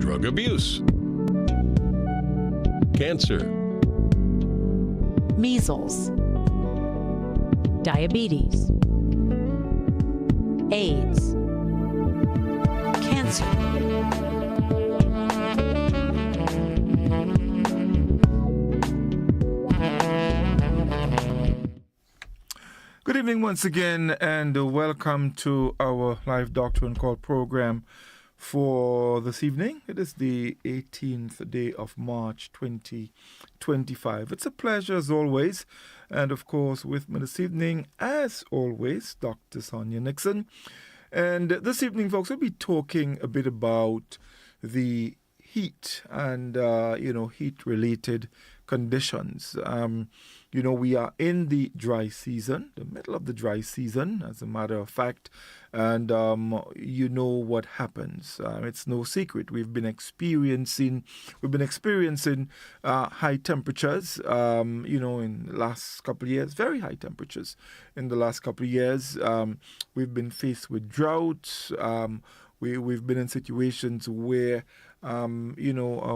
drug abuse, cancer, measles, diabetes, AIDS, cancer. Good evening once again, and welcome to our live Doctor on Call program for this evening. It is the 18th day of March 2025. It's a pleasure as always, and of course with me this evening, as always, Dr. Sonia Nixon. And this evening, folks, we'll be talking a bit about the heat and, heat-related conditions. We are in the dry season, the middle of the dry season, as a matter of fact, and you know what happens. It's no secret. We've been experiencing high temperatures, in the last couple of years, very high temperatures in the last couple of years. We've been faced with droughts. We've been in situations where our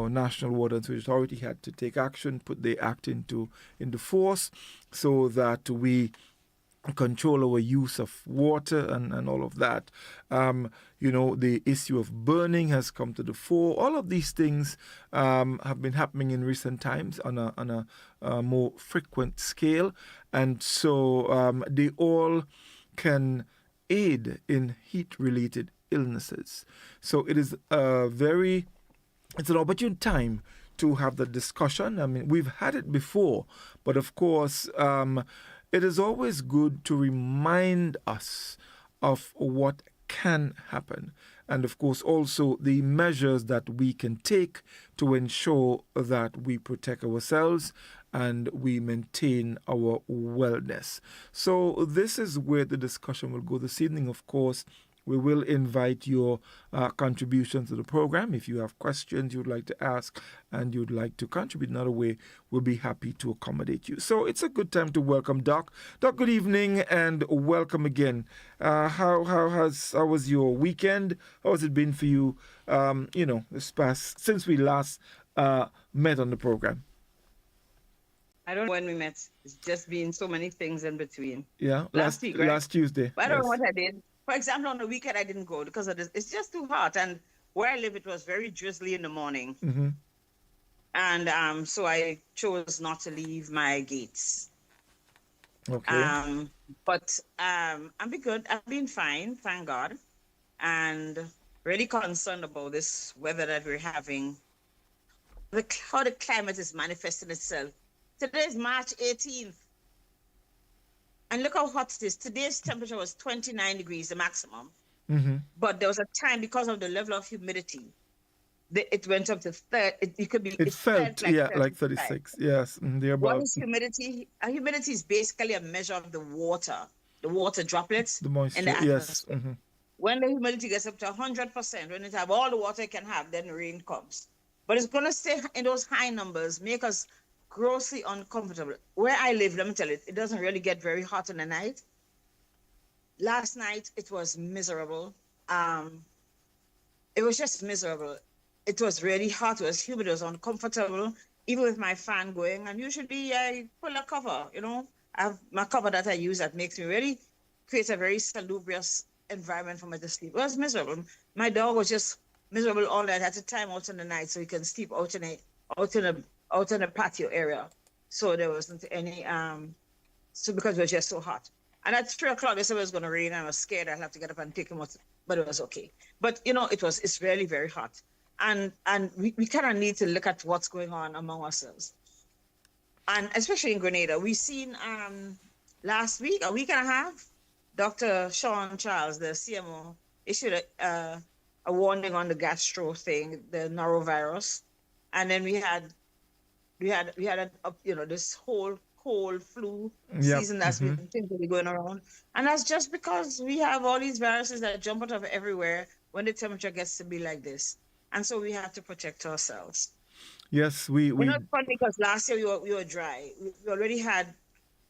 National Water and Sewage Authority had to take action, put the act into force so that we control our use of water and all of that. The issue of burning has come to the fore. All of these things have been happening in recent times on a more frequent scale. And so they all can aid in heat-related illnesses. So it is it's an opportune time to have the discussion. I mean, we've had it before, but of course, it is always good to remind us of what can happen. And of course, also the measures that we can take to ensure that we protect ourselves and we maintain our wellness. So this is where the discussion will go this evening. Of course, we will invite your contributions to the program. If you have questions you'd like to ask and you'd like to contribute in another way, we'll be happy to accommodate you. So it's a good time to welcome Doc. Doc, good evening and welcome again. How was your weekend? How has it been for you? Since we last met on the program. I don't know when we met. It's just been so many things in between. Yeah, last week, right? Last Tuesday. But I don't know what I did. For example, on the weekend, I didn't go because of this. It's just too hot. And where I live, it was very drizzly in the morning. Mm-hmm. And so I chose not to leave my gates. Okay. But I've been good. I've been fine, thank God. And really concerned about this weather that we're having. How the climate is manifesting itself. Today is March 18th. And look how hot it is. Today's temperature was 29 degrees, the maximum. Mm-hmm. But there was a time, because of the level of humidity, it went up to 30. It felt like 36. Yes, thereabout. What is humidity? Humidity is basically a measure of the water droplets. The moisture, in the atmosphere. yes. Mm-hmm. When the humidity gets up to 100%, when it have all the water it can have, then rain comes. But it's going to stay in those high numbers, make us grossly uncomfortable. Where I live, let me tell you, it doesn't really get very hot in the night. Last night, it was miserable. It was just miserable. It was really hot. It was humid. It was uncomfortable, even with my fan going. And usually I pull a cover, I have my cover that I use that makes me really create a very salubrious environment for me to sleep. It was miserable. My dog was just miserable all night. I had to time out in the night so he can sleep out in a patio area. So there wasn't any, because it was just so hot. And at 3 o'clock, they said it was going to rain. I was scared. I'd have to get up and take him out, but it was okay. But, it's really very hot. And we kind of need to look at what's going on among ourselves. And especially in Grenada, we've seen last week, a week and a half, Dr. Sean Charles, the CMO, issued a warning on the gastro thing, the norovirus. And then we had this whole cold flu season that's been going around. And that's just because we have all these viruses that jump out of everywhere when the temperature gets to be like this. And so we have to protect ourselves. Yes, we. It's funny because last year we were dry. We already had,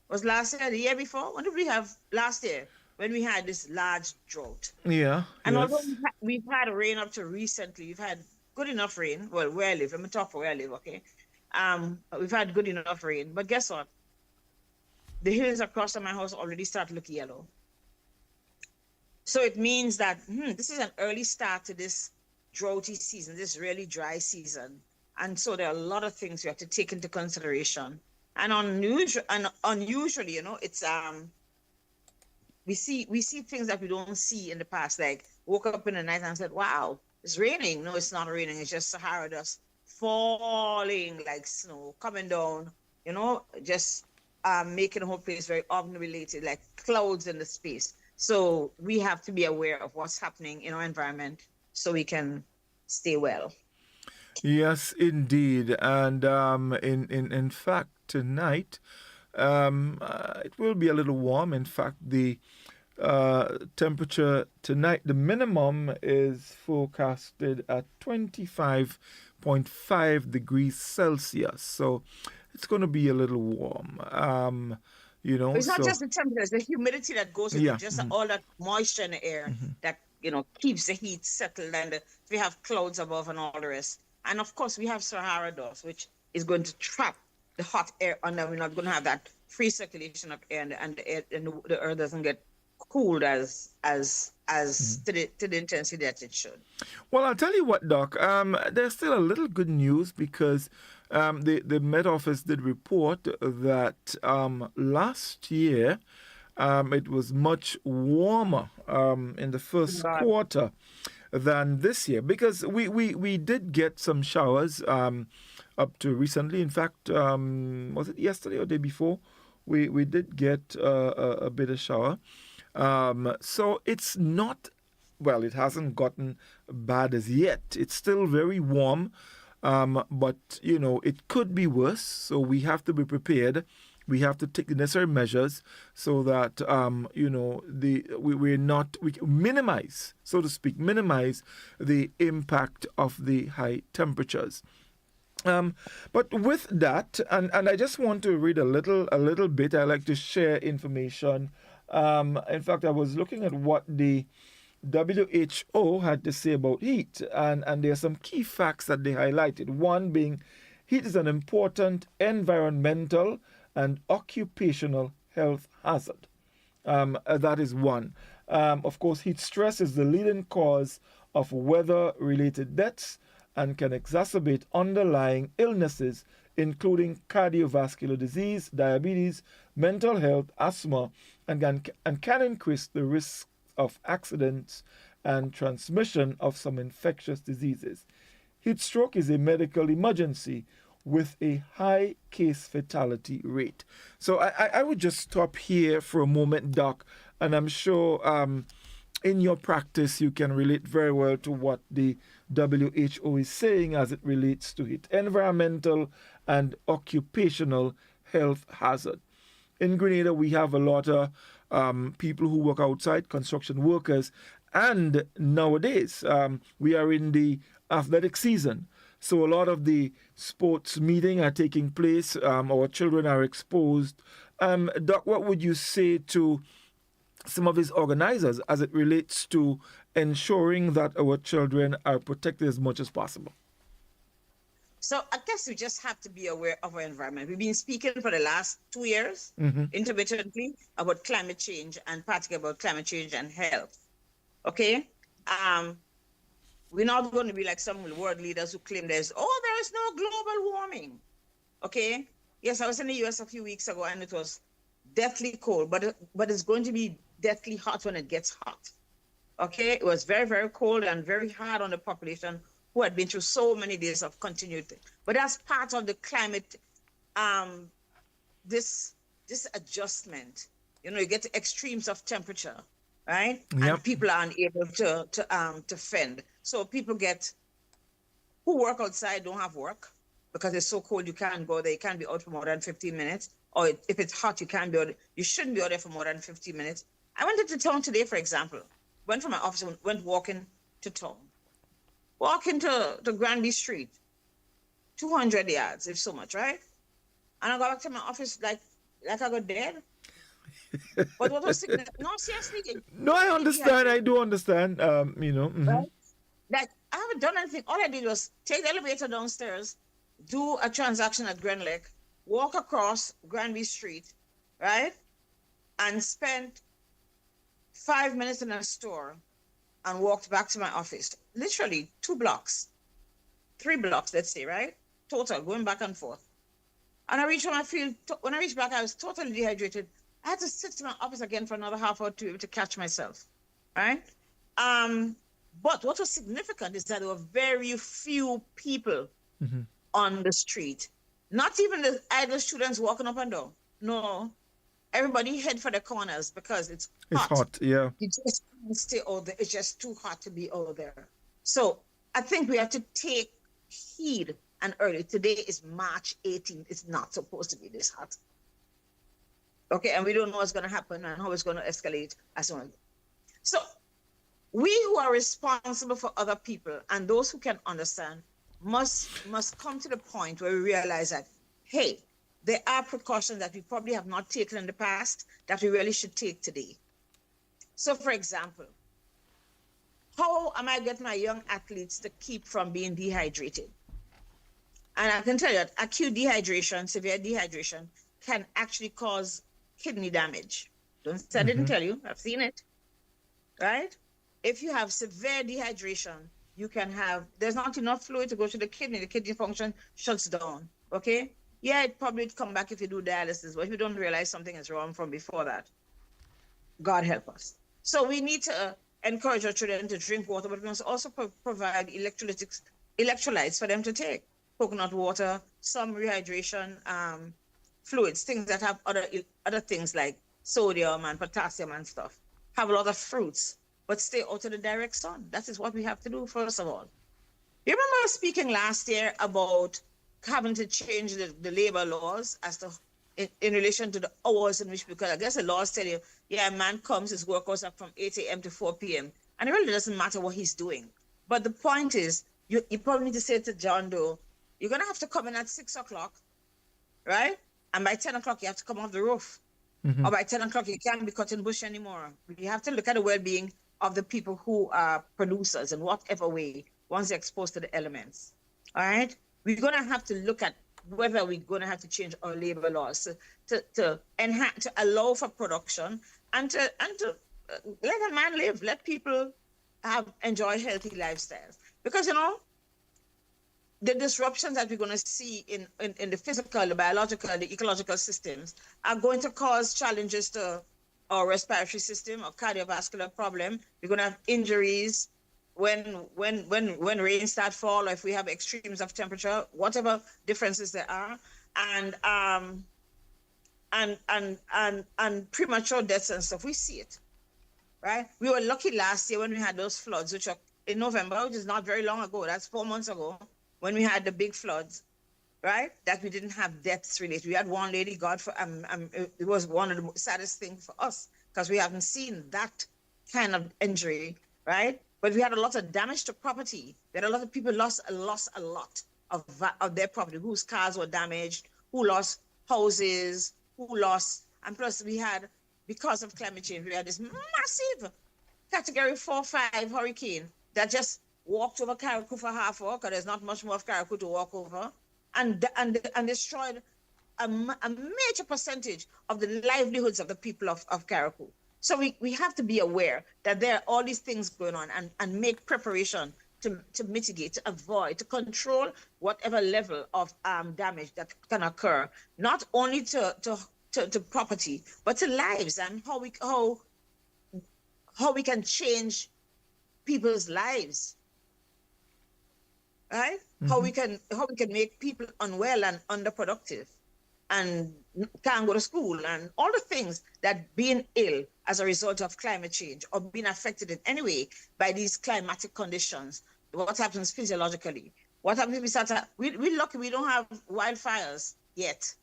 was last year, the year before? When did we have last year? When we had this large drought. Yeah. And although we've had rain up to recently, we've had good enough rain. Well, where I live, let me talk for where I live, okay? We've had good enough rain, but guess what? The hills across from my house already start to look yellow. So it means that this is an early start to this droughty season, this really dry season. And so there are a lot of things we have to take into consideration. And unusually, it's we see things that we don't see in the past. Like woke up in the night and said, "Wow, it's raining." No, it's not raining. It's just Sahara dust falling like snow coming down. Just making the whole place very unrelated, like clouds in the space. So we have to be aware of what's happening in our environment so we can stay well. Yes, indeed. And in fact, tonight it will be a little warm. In fact, the temperature tonight, the minimum is forecasted at 25.5 degrees Celsius. So it's going to be a little warm. But it's not So just the temperature, it's the humidity that goes with yeah. it, just all that moisture in the air that, keeps the heat settled, and we have clouds above and all the rest. And of course, we have Sahara dust, which is going to trap the hot air under. We're not going to have that free circulation of air, and the earth doesn't get cooled as to the intensity that it should. Well, I'll tell you what, Doc. There's still a little good news because the Met Office did report that last year it was much warmer in the first God. quarter than this year, because we did get some showers up to recently. In fact, was it yesterday or the day before? We did get a bit of shower. So it's not, well, it hasn't gotten bad as yet. It's still very warm, but it could be worse. So we have to be prepared. We have to take the necessary measures so that we minimize, so to speak, minimize the impact of the high temperatures. But with that, and I just want to read a little bit. I like to share information. In fact, I was looking at what the WHO had to say about heat, and there are some key facts that they highlighted. One being, heat is an important environmental and occupational health hazard. That is one. Of course, heat stress is the leading cause of weather-related deaths and can exacerbate underlying illnesses, including cardiovascular disease, diabetes, mental health, asthma, and can increase the risk of accidents and transmission of some infectious diseases. Heat stroke is a medical emergency with a high case fatality rate. So I would just stop here for a moment, Doc, and I'm sure in your practice you can relate very well to what the WHO is saying as it relates to it. Environmental and occupational health hazard. In Grenada, we have a lot of people who work outside, construction workers, and nowadays we are in the athletic season. So a lot of the sports meetings are taking place. Our children are exposed. Doc, what would you say to some of his organizers as it relates to ensuring that our children are protected as much as possible? So I guess we just have to be aware of our environment. We've been speaking for the last 2 years intermittently about climate change, and particularly about climate change and health. Okay? We're not going to be like some world leaders who claim there is no global warming. Okay? Yes, I was in the US a few weeks ago and it was deathly cold, but it's going to be deathly hot when it gets hot. Okay? It was very, very cold and very hard on the population who had been through so many days of continuity. But that's part of the climate, this adjustment. You get extremes of temperature, right? Yep. And people are unable to fend. So people who work outside don't have work because it's so cold you can't go there. You can't be out for more than 15 minutes. Or if it's hot, you shouldn't be out there for more than 15 minutes. I went into town today, for example. Went from my office, went walking to town. Walking to Granby Street, 200 yards, if so much, right? And I got back to my office like I got dead. But what was no, seriously. No, I understand. I do understand. Right? Like I haven't done anything. All I did was take the elevator downstairs, do a transaction at Grand Lake, walk across Granby Street, right? And spent 5 minutes in a store and walked back to my office. Literally 2 blocks, 3 blocks, let's say, right? Total, going back and forth. And I reached home, when I reached back, I was totally dehydrated. I had to sit in my office again for another half hour to be able to catch myself, right? But what was significant is that there were very few people on the street. Not even the idle students walking up and down. No, everybody head for the corners because it's hot. It's hot, yeah. You just can't stay out there. It's just too hot to be out there. So I think we have to take heed and early. Today is March 18th. It's not supposed to be this hot. Okay, and we don't know what's going to happen and how it's going to escalate as soon as. So we who are responsible for other people and those who can understand must come to the point where we realize that, hey, there are precautions that we probably have not taken in the past that we really should take today. So, for example, how am I getting my young athletes to keep from being dehydrated? And I can tell you that acute dehydration, severe dehydration, can actually cause kidney damage. I didn't tell you, I've seen it, right? If you have severe dehydration, you can have, there's not enough fluid to go to the kidney function shuts down, okay? Yeah, it probably would come back if you do dialysis, but if you don't realize something is wrong from before that, God help us. So we need to encourage our children to drink water, but we must also provide electrolytes for them to take. Coconut water, some rehydration fluids, things that have other things like sodium and potassium and stuff. Have a lot of fruits, but stay out of the direct sun. That is what we have to do, first of all. You remember speaking last year about having to change the labor laws as to in relation to the hours in which, because I guess the laws tell you, yeah, a man comes, his work goes up from 8 a.m. to 4 p.m. And it really doesn't matter what he's doing. But the point is, you probably need to say to John Doe, you're going to have to come in at 6 o'clock, right? And by 10 o'clock, you have to come off the roof. Or by 10 o'clock, you can't be cutting bush anymore. You have to look at the well-being of the people who are producers in whatever way, once they're exposed to the elements, all right? We're going to have to look at whether we're going to have to change our labor laws to enhance, to allow for production and to let a man live, let people enjoy healthy lifestyles. Because, you know, the disruptions that we're going to see in the physical, the biological, the ecological systems are going to cause challenges to our respiratory system, our cardiovascular problem. We're going to have injuries when rain start fall, or if we have extremes of temperature, whatever differences there are, and premature deaths and stuff. We see it, right? We were lucky last year when we had those floods, which are in November, which is not very long ago. That's 4 months ago, when we had the big floods, right? That we didn't have deaths related. We had one lady, Godfrey, it was one of the saddest things for us because we haven't seen that kind of injury, right? But we had a lot of damage to property. We had a lot of people lost a lot of their property, whose cars were damaged, who lost houses, who lost, and plus we had, because of climate change, we had this massive category 4-5 hurricane that just walked over Carriacou for half hour, because there's not much more of Carriacou to walk over, and destroyed a major percentage of the livelihoods of the people of Carriacou. So we have to be aware that there are all these things going on and make preparation to mitigate, to avoid, to control whatever level of damage that can occur, not only to property, but to lives, and how we can change people's lives, right? How we can make people unwell and underproductive and can't go to school, and all the things that being ill as a result of climate change or being affected in any way by these climatic conditions, what happens physiologically, what happens if we start to, we're lucky we don't have wildfires yet,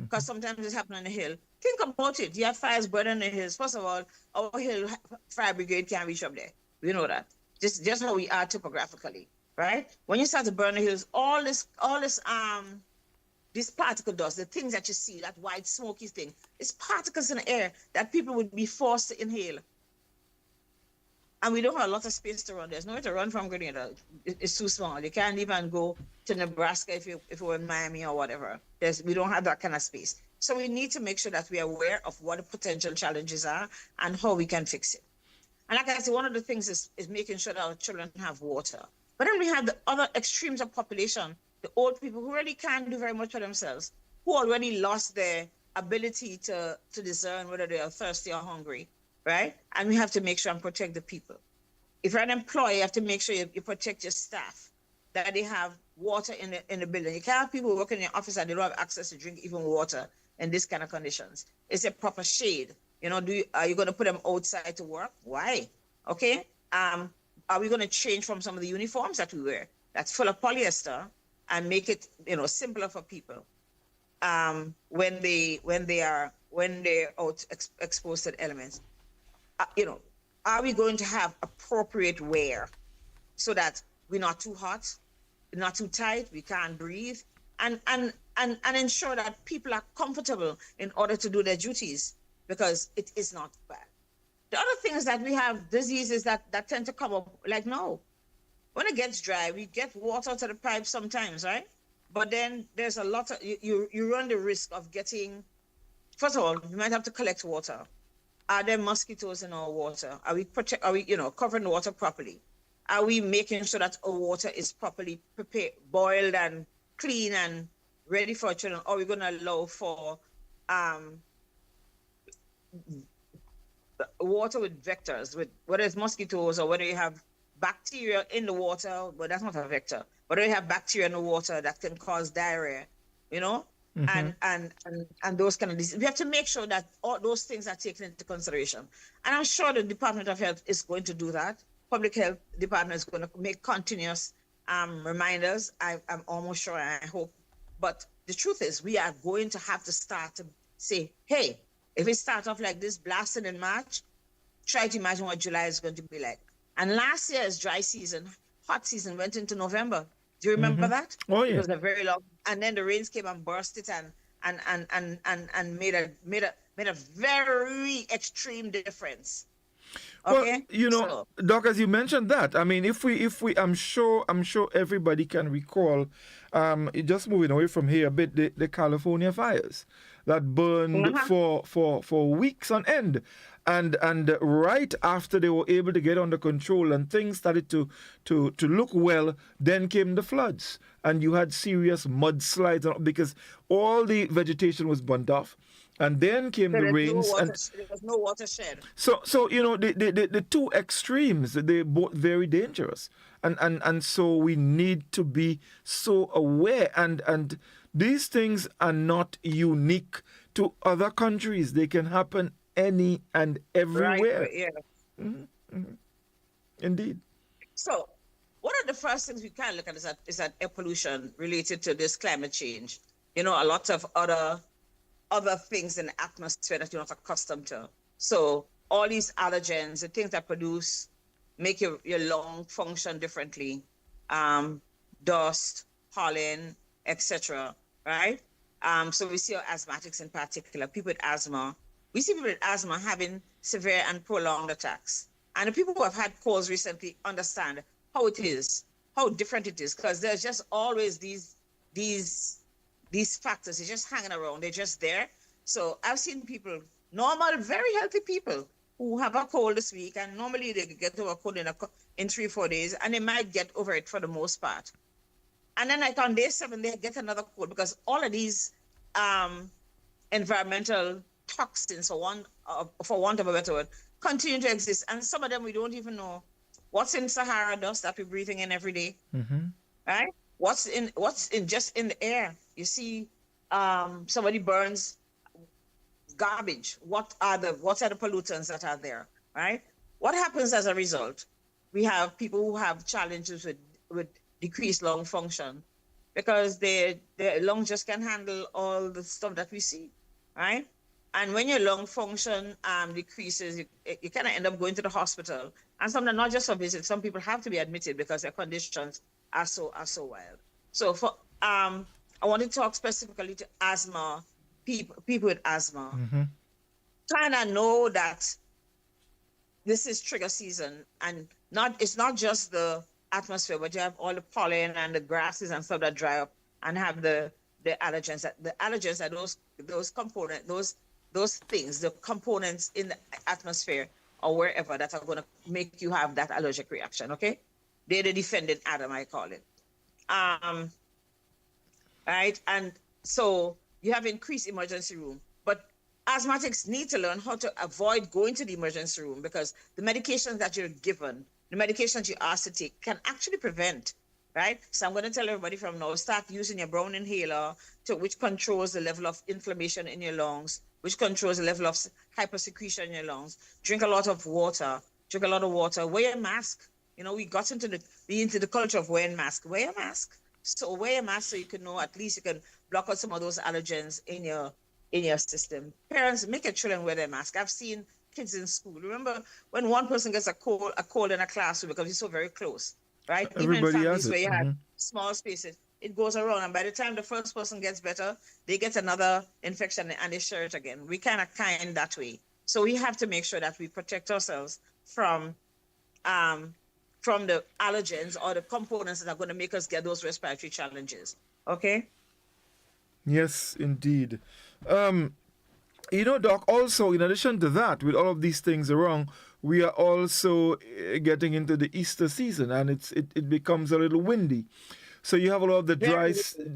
because sometimes it happens on the hill. Think about it. You have fires burning in the hills. First of all, our hill fire brigade can't reach up there. We know that. Just how we are topographically, right? When you start to burn the hills, all this particle dust, the things that you see, that white smoky thing, it's particles in the air that people would be forced to inhale. and we don't have a lot of space to run. There's nowhere to run from Grenada. It's too small. You can't even go to Nebraska if you're in Miami or whatever. We don't have that kind of space. So we need to make sure that we're aware of what the potential challenges are and how we can fix it. And like I said, one of the things is making sure that our children have water. But then we have the other extremes of population, the old people who really can't do very much for themselves, who already lost their ability to discern whether they are thirsty or hungry, right? And we have to make sure and protect the people. If you're an employee, you have to make sure you protect your staff, that they have water in the building. You can't have people working in your office and they don't have access to drink even water in this kind of conditions. It's a proper shade. You know, are you going to put them outside to work? Why? Okay. Are we going to change from some of the uniforms that we wear that's full of polyester and make it, you know, simpler for people when they're out exposed to the elements? You know, are we going to have appropriate wear so that we're not too hot, not too tight, we can't breathe, and ensure that people are comfortable in order to do their duties, because it is not bad. The other thing is that we have diseases that tend to come up, like now. When it gets dry, we get water to the pipe sometimes, right? But then there's a lot of, you run the risk of getting, first of all, you might have to collect water. Are there mosquitoes in our water? Are we covering the water properly? Are we making sure that our water is properly prepared, boiled and clean and ready for children? Or are we going to allow for water with vectors, with whether it's mosquitoes or whether you have bacteria in the water, but that's not a vector. Whether you have bacteria in the water that can cause diarrhea, you know, and those kind of diseases. We have to make sure that all those things are taken into consideration. And I'm sure the Department of Health is going to do that. Public Health Department is going to make continuous reminders. I'm almost sure, I hope. But the truth is, we are going to have to start to say, hey, if it starts off like this, blasting in March, try to imagine what July is going to be like. And last year's dry season, hot season, went into November. Do you remember that? Oh, yeah. It was a very long, and then the rains came and burst it and made a very extreme difference. Okay? Well, you know, Doc, as you mentioned that, I mean, if we, I'm sure everybody can recall, just moving away from here a bit, the California fires that burned for weeks on end. And right after they were able to get under control and things started to look well, then came the floods. And you had serious mudslides because all the vegetation was burnt off. And then came the rains. There was no watershed. So you know, the two extremes, they're both very dangerous. And so we need to be so aware. And these things are not unique to other countries. They can happen any and everywhere. Right, yeah. Mm-hmm. Indeed. So one of the first things we can look at is that air pollution related to this climate change. You know, a lot of other things in the atmosphere that you're not accustomed to. So all these allergens, the things that make your lung function differently, dust, pollen, etc. Right? So we see our asthmatics in particular, people with asthma. We see people with asthma having severe and prolonged attacks. And the people who have had colds recently understand how it is, how different it is, because there's just always these factors. They're just hanging around. They're just there. So I've seen people, normal, very healthy people, who have a cold this week, and normally they get over a cold in 3-4 days, and they might get over it for the most part. And then like on day 7, they get another cold, because all of these environmental toxins, for want of a better word, continue to exist. And some of them we don't even know what's in Sahara dust that we're breathing in every day, right? What's in just in the air. You see, somebody burns garbage. What are the pollutants that are there, right? What happens as a result? We have people who have challenges with decreased lung function because their lungs just can't handle all the stuff that we see, right? And when your lung function decreases, you kind of end up going to the hospital. And sometimes not just for visits, some people have to be admitted because their conditions are so wild. So I want to talk specifically to asthma, people with asthma. Kind of know that this is trigger season, and it's not just the atmosphere, but you have all the pollen and the grasses and stuff that dry up and have the allergens. The allergens are those component those things, the components in the atmosphere or wherever that are going to make you have that allergic reaction. Okay, they're the defending Adam, I call it. Right, and so you have increased emergency room, but asthmatics need to learn how to avoid going to the emergency room, because the medications that you're given, the medications you're asked to take, can actually prevent, right? So I'm going to tell everybody from now, start using your brown inhaler, which controls the level of inflammation in your lungs, which controls the level of hypersecretion in your lungs. Drink a lot of water. Wear a mask. You know, we got into the culture of wearing mask. Wear a mask. So wear a mask so you can know, at least you can block out some of those allergens in your system. Parents, make your children wear their mask. I've seen kids in school. Remember when one person gets a cold in a classroom because it's so very close, right? Even in families where you have small spaces, it goes around, and by the time the first person gets better, they get another infection and they share it again. We kind that way. So we have to make sure that we protect ourselves from the allergens or the components that are going to make us get those respiratory challenges. Okay? Yes, indeed. You know, Doc, also, in addition to that, with all of these things around, we are also getting into the Easter season, and it becomes a little windy. So you have a lot of the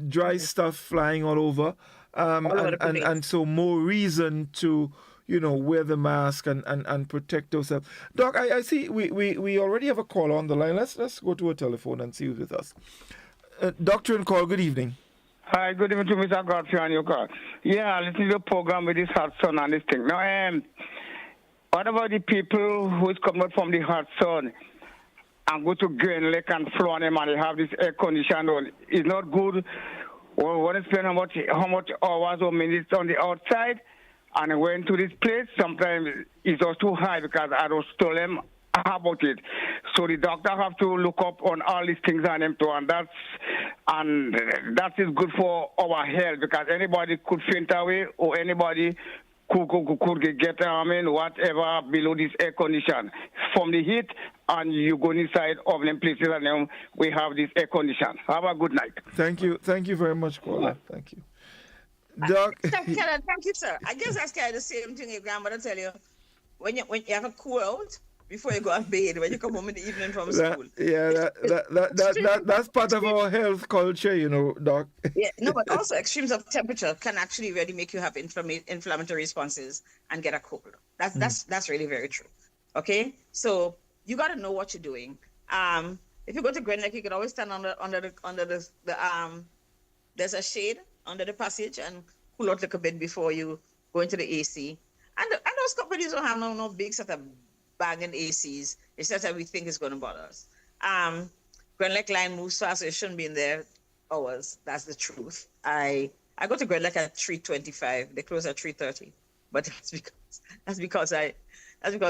dry stuff flying all over, and so more reason to, you know, wear the mask and protect yourself. Doc, I see we already have a caller on the line. Let's go to a telephone and see who's with us. Doctor and call, good evening. Hi, good evening to Mr. Godfrey and your call. Yeah, listen to the program with this hot sun and this thing. Now, what about the people who is coming from the hot sun and go to Green Lake and flow them and they have this air condition on? It's not good. Well, when I spend how much hours or minutes on the outside, and I went to this place, sometimes it's just too high because I just told them about it. So the doctor have to look up on all these things on them too, and that is good for our health, because anybody could faint away or anybody could get whatever below this air condition from the heat, and you go inside of them places and then we have this air condition. Have a good night. Thank you very much, caller. Thank you. Doc. Thank you, sir. I guess that's kind of the same thing your grandmother tell you when you have a cool out before you go and bed, when you come home in the evening from school. That's part of our health culture, you know, Doc. Yeah, no, but also extremes of temperature can actually really make you have inflammatory responses and get a cold. That's really very true. Okay, so you got to know what you're doing. If you go to Green Lake, you can always stand under the there's a shade under the passage and cool out a little bit before you go into the AC. And those companies don't have no big set of banging ACs. It's just that we think it's going to bother us. Grand Lake line moves fast, so it shouldn't be in there hours. That's the truth. I go to Grand Lake at 3:25. They close at 3:30, but that's because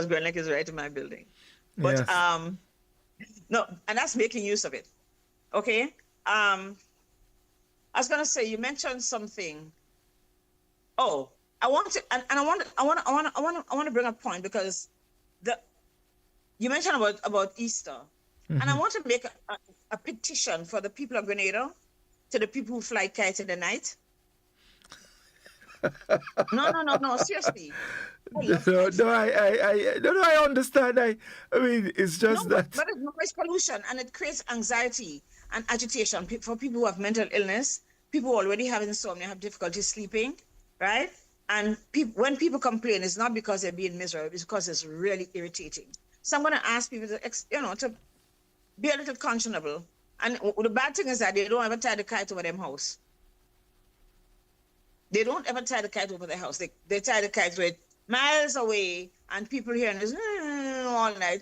Grand Lake is right in my building. But yes. No, and that's making use of it. Okay. I was gonna say, you mentioned something. Oh, I want to bring a point, because you mentioned about Easter, and I want to make a petition for the people of Grenada, to the people who fly kites in the night. No, seriously. I understand. I mean, it's just that. But it's noise pollution, and it creates anxiety and agitation for people who have mental illness, people who already have insomnia, have difficulty sleeping, right? And when people complain, it's not because they're being miserable, it's because it's really irritating. So I'm going to ask people to be a little conscionable. And the bad thing is that they don't ever tie the kite over their house. They don't ever tie the kite over their house. They tie the kite with miles away, and people hearing this all night.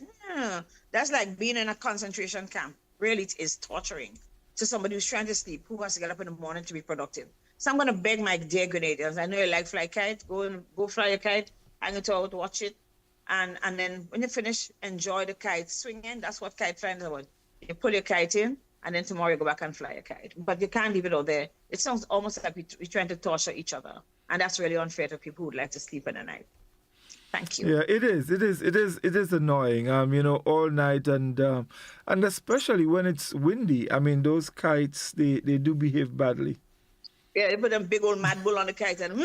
That's like being in a concentration camp. Really, it is torturing to somebody who's trying to sleep, who has to get up in the morning to be productive. So I'm going to beg my dear Grenadians, I know you like fly kite, go fly your kite, hang it out, watch it, and then when you finish, enjoy the kite swinging. That's what kite flying is about. You pull your kite in, and then tomorrow you go back and fly a kite. But you can't leave it out there. It sounds almost like we're trying to torture each other, and that's really unfair to people who would like to sleep in the night. Thank you. Yeah, it is. It is annoying. All night and especially when it's windy. I mean, those kites they do behave badly. Yeah, they put them big old mad bull on the kite and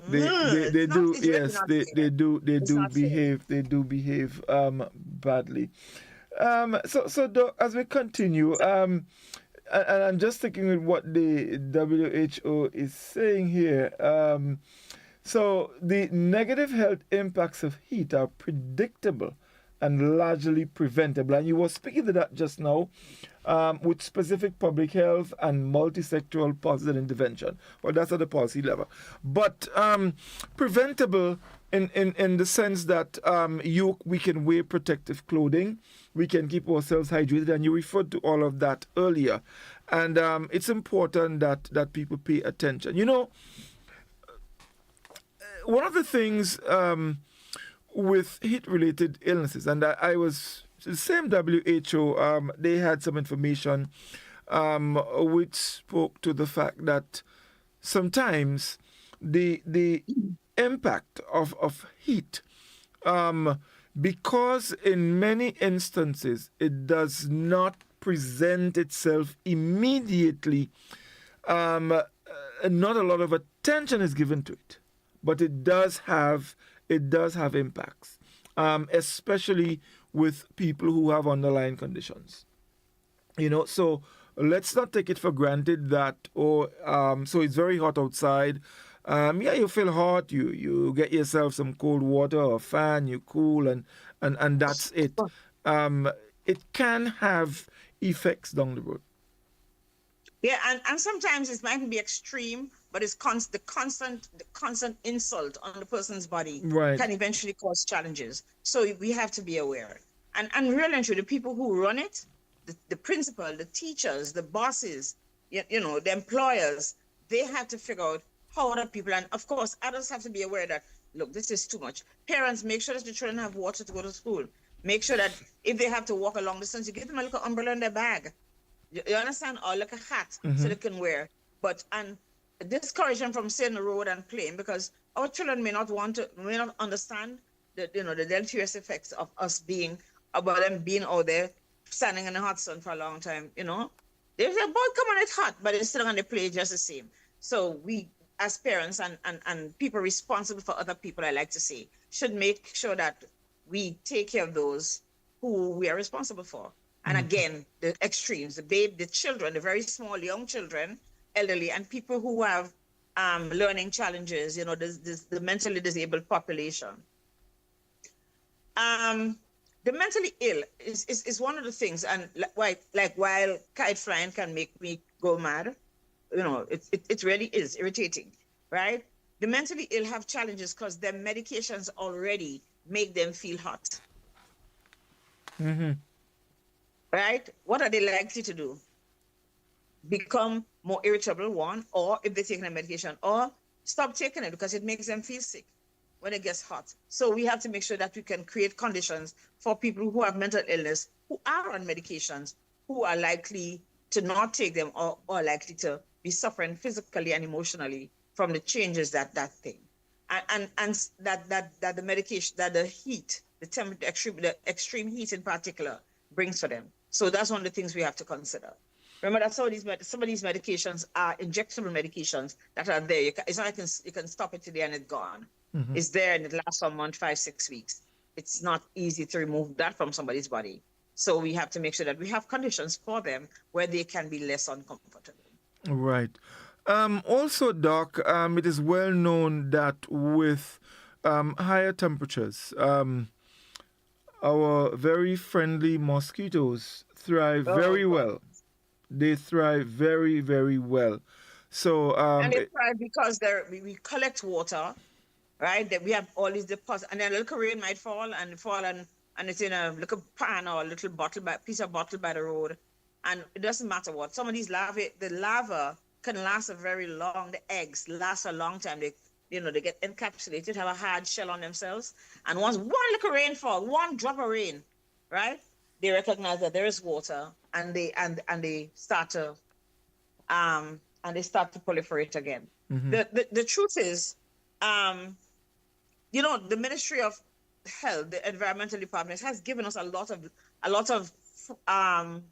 They do. it's really Yes, not they fair. do. They It's do not fair. behave. They do behave badly. So as we continue, and I'm just thinking with what the WHO is saying here. So the negative health impacts of heat are predictable and largely preventable. And you were speaking to that just now, with specific public health and multi-sectoral positive intervention. Well, that's at the policy level. But preventable in the sense that we can wear protective clothing, we can keep ourselves hydrated, and you referred to all of that earlier. And it's important that people pay attention. One of the things with heat-related illnesses, and I was the same WHO. They had some information which spoke to the fact that sometimes the impact of heat, because in many instances it does not present itself immediately. Not a lot of attention is given to it, but it does have impacts, especially with people who have underlying conditions. So let's not take it for granted that so it's very hot outside. You feel hot. You get yourself some cold water or fan. You cool and that's it. It can have effects down the road. Yeah, and sometimes it might be extreme, but it's the constant insult on the person's body can eventually cause challenges. So we have to be aware. And really and truly, the people who run it, the principal, the teachers, the bosses, the employers, they have to figure out how other people, and of course, adults have to be aware that, look, this is too much. Parents, make sure that the children have water to go to school. Make sure that if they have to walk a long distance, you give them a little umbrella in their bag. You understand? Or like a hat so they can wear. And discourage them from staying on the road and playing, because our children may not understand the deleterious effects of about them being out there standing in the hot sun for a long time. They say, boy, come on, it's hot, but they're still going to play just the same. So we, as parents and people responsible for other people, I like to say, should make sure that we take care of those who we are responsible for. And again, the extremes, the children, the very small, young children, elderly, and people who have learning challenges, the mentally disabled population. The mentally ill is one of the things, and while kite flying can make me go mad, it really is irritating, right? The mentally ill have challenges because their medications already make them feel hot. Right? What are they likely to do? Become more irritable, one, or if they're taking a medication, or stop taking it because it makes them feel sick when it gets hot. So we have to make sure that we can create conditions for people who have mental illness, who are on medications, who are likely to not take them, or likely to be suffering physically and emotionally from the changes that thing. And that the medication, that the heat, the extreme heat in particular, brings for them. So that's one of the things we have to consider. Remember that some of these medications are injectable medications that are there. It's not like you can stop it today and it's gone. It's there and it lasts for a month, 5-6 weeks. It's not easy to remove that from somebody's body. So we have to make sure that we have conditions for them where they can be less uncomfortable. Right. Also, Doc, it is well known that with higher temperatures, our very friendly mosquitoes thrive very well. They thrive very, very well. So and they thrive because we collect water, right? That we have all these deposits, and then a little rain might fall and it's in a little pan or a little piece of bottle by the road, and it doesn't matter what. Some of these the larvae can last a very long. The eggs last a long time. They get encapsulated, have a hard shell on themselves, and once one little rainfall, one drop of rain, right? They recognize that there is water, and they start to proliferate again. The truth is, the Ministry of Health, the environmental department, has given us a lot of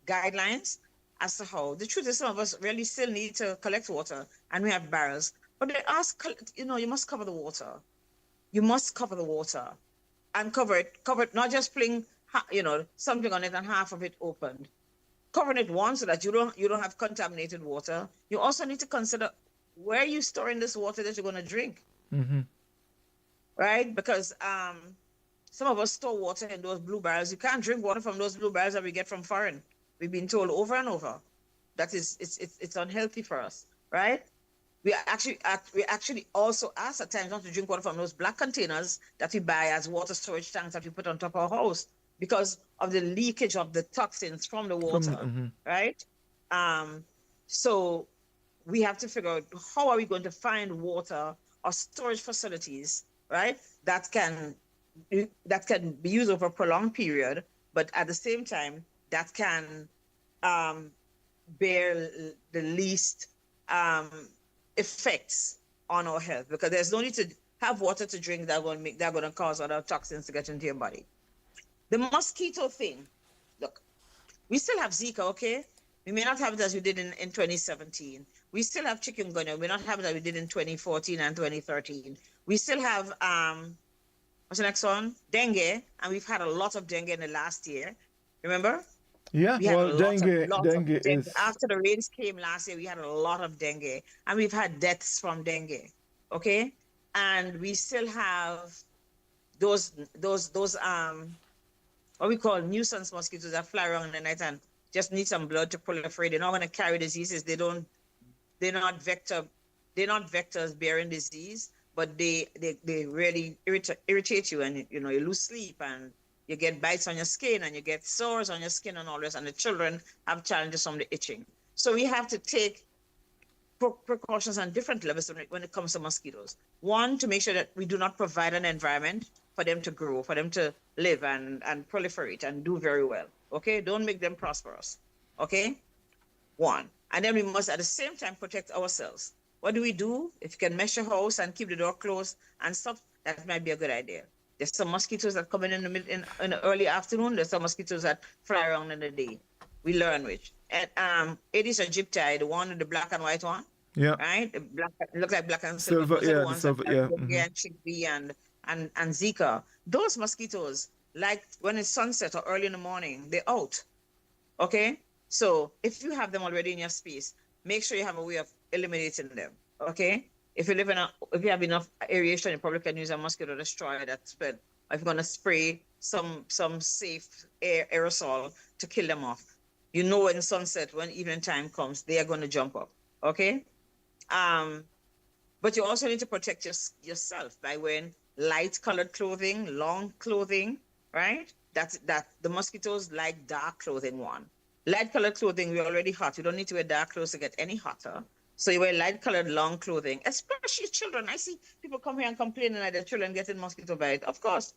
guidelines as to how. The truth is, some of us really still need to collect water, and we have barrels. But they ask, you must cover the water. You must cover the water, and cover it, not just putting, something on it and half of it opened. Covering it once so that you don't have contaminated water. You also need to consider where you storing this water that you're going to drink. Mm-hmm. Right? Because some of us store water in those blue barrels. You can't drink water from those blue barrels that we get from foreign. We've been told over and over that it's unhealthy for us, right? We actually also ask at times not to drink water from those black containers that we buy as water storage tanks that we put on top of our house because of the leakage of the toxins from the water, right? So we have to figure out how are we going to find water or storage facilities, right? That can be used over a prolonged period, but at the same time that can bear the least effects on our health, because there's no need to have water to drink that going to cause other toxins to get into your body. The mosquito thing, look, we still have Zika, okay? We may not have it as we did in 2017. We still have chikungunya. We may not have it as we did in 2014 and 2013. We still have what's the next one? Dengue, and we've had a lot of dengue in the last year. Remember? Yeah, well, dengue is... After the rains came last year, we had a lot of dengue, and we've had deaths from dengue, okay? And we still have those what we call nuisance mosquitoes that fly around in the night and just need some blood to proliferate. They're not going to carry diseases. They're not vectors bearing disease, but they really irritate you, and you lose sleep, and you get bites on your skin, and you get sores on your skin and all this, and the children have challenges from the itching. So we have to take precautions on different levels when it comes to mosquitoes. One, to make sure that we do not provide an environment for them to grow, for them to live and proliferate and do very well. Okay, don't make them prosperous. Okay, one. And then we must at the same time protect ourselves. What do we do? If you can mesh your house and keep the door closed and stuff, that might be a good idea. There's some mosquitoes that come in the early afternoon. There's some mosquitoes that fly around in the day. We learn which. And Aedes aegypti, the one with the black and white one. Yeah. Right? The black, it looks like black and silver. Yeah, the silver, yeah. And chickpea and Zika. Those mosquitoes, like when it's sunset or early in the morning, they're out. Okay? So if you have them already in your space, make sure you have a way of eliminating them. Okay? If you have enough aeration, you probably can use a mosquito destroyer that spread. Or if you're gonna spray some safe aerosol to kill them off. When sunset, when evening time comes, they are gonna jump up. Okay? But you also need to protect yourself by wearing light-colored clothing, long clothing, right? That the mosquitoes like dark clothing one. Light-colored clothing, we're already hot. You don't need to wear dark clothes to get any hotter. So you wear light-colored long clothing, especially children. I see people come here and complaining that their children getting mosquito bite. Of course.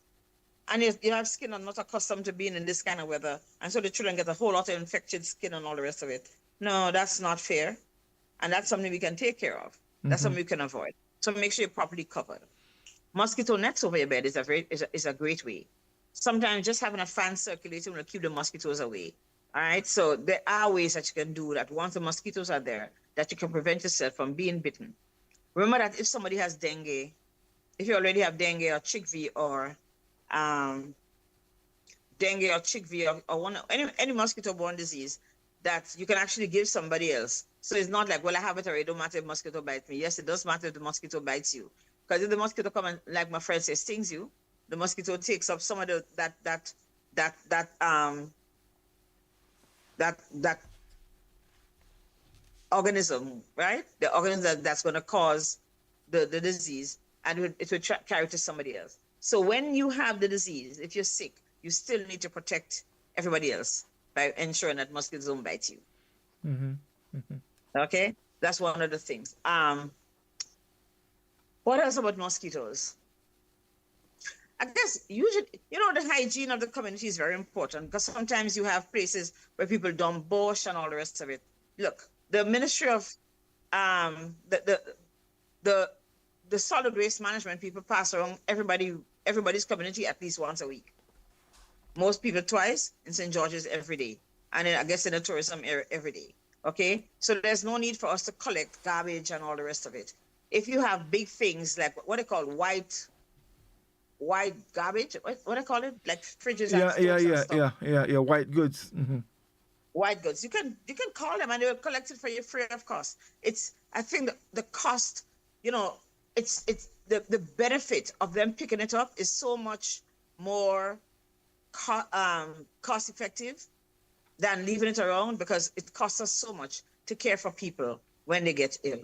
And you have skin and not accustomed to being in this kind of weather. And so the children get a whole lot of infected skin and all the rest of it. No, that's not fair. And that's something we can take care of. That's something we can avoid. So make sure you're properly covered. Mosquito nets over your bed is a great way. Sometimes just having a fan circulating will keep the mosquitoes away. All right. So there are ways that you can do that once the mosquitoes are there, that you can prevent yourself from being bitten. Remember that if somebody has dengue, if you already have dengue or chickpea or any mosquito-borne disease, that you can actually give somebody else. So it's not like, well, I have it already, don't matter if mosquito bites me. Yes, it does matter if the mosquito bites you. Because if the mosquito comes and, like my friend says, stings you, the mosquito takes up some of that organism, right? The organism that's going to cause the disease, and it will carry to somebody else. So when you have the disease, if you're sick, you still need to protect everybody else by ensuring that mosquitoes don't bite you. Okay, that's one of the things. What else about mosquitoes? I guess usually, the hygiene of the community is very important, because sometimes you have places where people dump bush and all the rest of it. Look, the Ministry of the the solid waste management people pass around everybody's community at least once a week. Most people twice, in St. George's every day. And then I guess in the tourism area every day. Okay? So there's no need for us to collect garbage and all the rest of it. If you have big things like what they call white garbage, what I call it? Like fridges and stuff. Yeah, white goods. White goods. You can call them and they will collect it for you free of cost. I think the cost, it's the benefit of them picking it up is so much more cost effective than leaving it around, because it costs us so much to care for people when they get ill,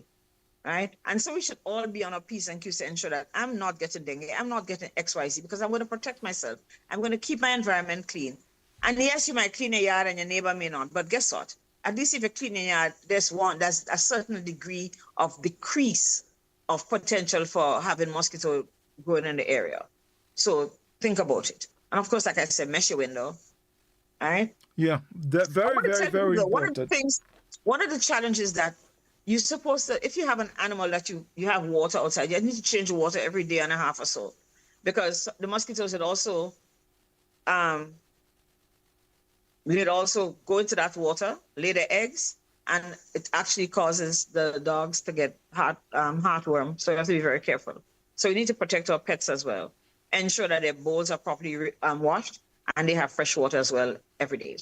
right? And so we should all be on our P's and Q's to ensure that I'm not getting dengue, I'm not getting XYZ, because I'm going to protect myself. I'm going to keep my environment clean. And yes, you might clean your yard and your neighbor may not, but guess what? At least if you clean your yard, there's a certain degree of decrease of potential for having mosquito growing in the area. So think about it. And of course, like I said, mesh your window. All right? Yeah, that very important. One of the challenges that you're supposed to, if you have an animal that you have water outside, you need to change the water every day and a half or so, because the mosquitoes would also go into that water, lay their eggs, and it actually causes the dogs to get heartworm. So you have to be very careful. So we need to protect our pets as well. Ensure that their bowls are properly washed and they have fresh water as well every day.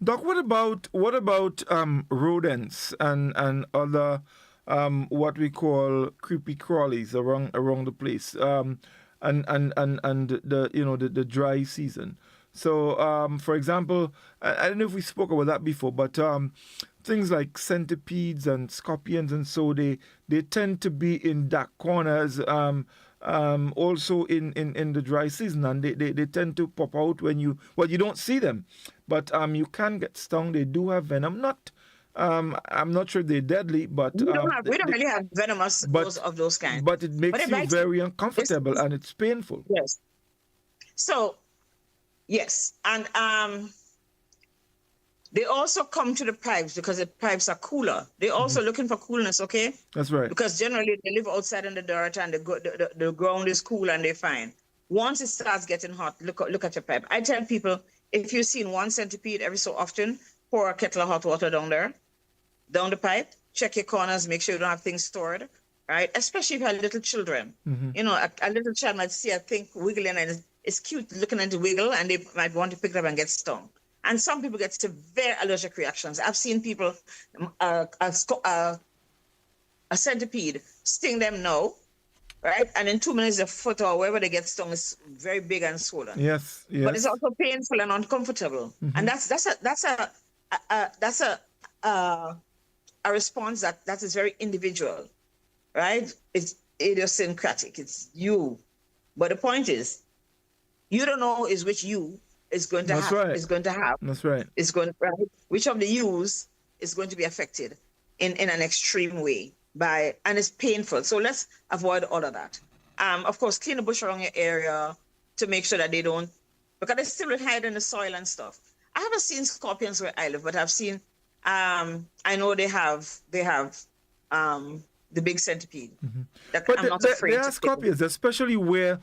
Doc, what about rodents and other what we call creepy crawlies around the place, and the dry season? So, for example, I don't know if we spoke about that before, but things like centipedes and scorpions, and so they tend to be in dark corners. Also in the dry season, and they tend to pop out when you don't see them, but you can get stung. They do have venom. I'm not sure they're deadly, but we don't really have venomous of those kinds. But it makes you very uncomfortable and it's painful. Yes. So, yes, and they also come to the pipes because the pipes are cooler. They're also looking for coolness, okay? That's right. Because generally they live outside in the dirt and the ground is cool and they're fine. Once it starts getting hot, look at your pipe. I tell people, if you've seen one centipede every so often, pour a kettle of hot water down the pipe, check your corners, make sure you don't have things stored, right? Especially if you have little children. A little child might see a thing wiggling and it's cute looking at the wiggle and they might want to pick it up and get stung. And some people get severe allergic reactions. I've seen people, a centipede sting them now, right? And in 2 minutes, the foot or wherever they get stung is very big and swollen. Yes. But it's also painful and uncomfortable. And that's a response that is very individual, right? It's idiosyncratic. It's you. But the point is, you don't know which you is going to have. That's right. Which of the yous is going to be affected in an extreme way and it's painful. So let's avoid all of that. Of course, clean the bush around your area to make sure that they don't, because they still would hide in the soil and stuff. I haven't seen scorpions where I live, but I've seen, I know they have the big centipede. That but I'm not afraid there are scorpions, especially where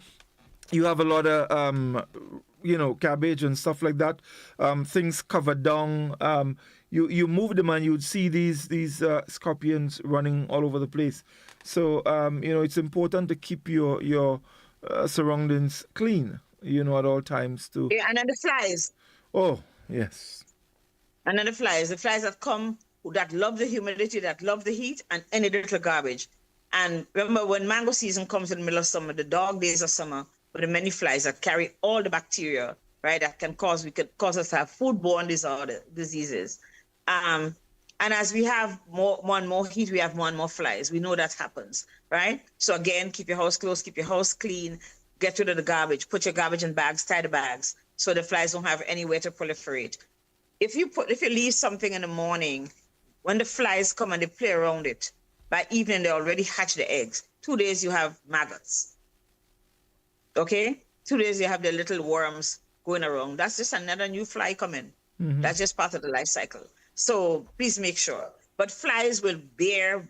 you have a lot of cabbage and stuff like that, things covered down. You move them and you'd see these scorpions running all over the place. So it's important to keep your surroundings clean, at all times too. Yeah, and then the flies. Oh yes. And then the flies that come, that love the humidity, that love the heat, and any little garbage. And remember, when mango season comes in the middle of summer, the dog days of summer, with the many flies that carry all the bacteria, right, that can cause us to have foodborne diseases. And as we have more and more heat, we have more and more flies. We know that happens, right? So again, keep your house closed, keep your house clean, get rid of the garbage, put your garbage in bags, tie the bags, so the flies don't have anywhere to proliferate. If you leave something in the morning, when the flies come and they play around it, by evening they already hatch the eggs. 2 days you have maggots. Okay? 2 days you have the little worms going around. That's just another new fly coming. That's just part of the life cycle. So please make sure. But flies will bear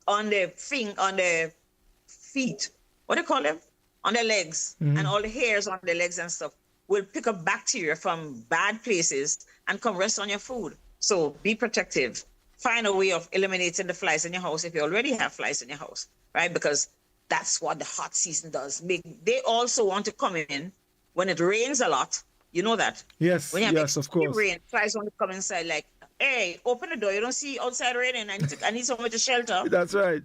on the feet, what do you call them? On their legs, and all the hairs on the legs and stuff will pick up bacteria from bad places and come rest on your food. So be protective. Find a way of eliminating the flies in your house if you already have flies in your house, right? Because that's what the hot season does. They also want to come in when it rains a lot. You know that? Yes, when you have yes, of course. Rain, flies want to come inside like, hey, open the door. You don't see outside raining. I need somewhere to shelter. That's right.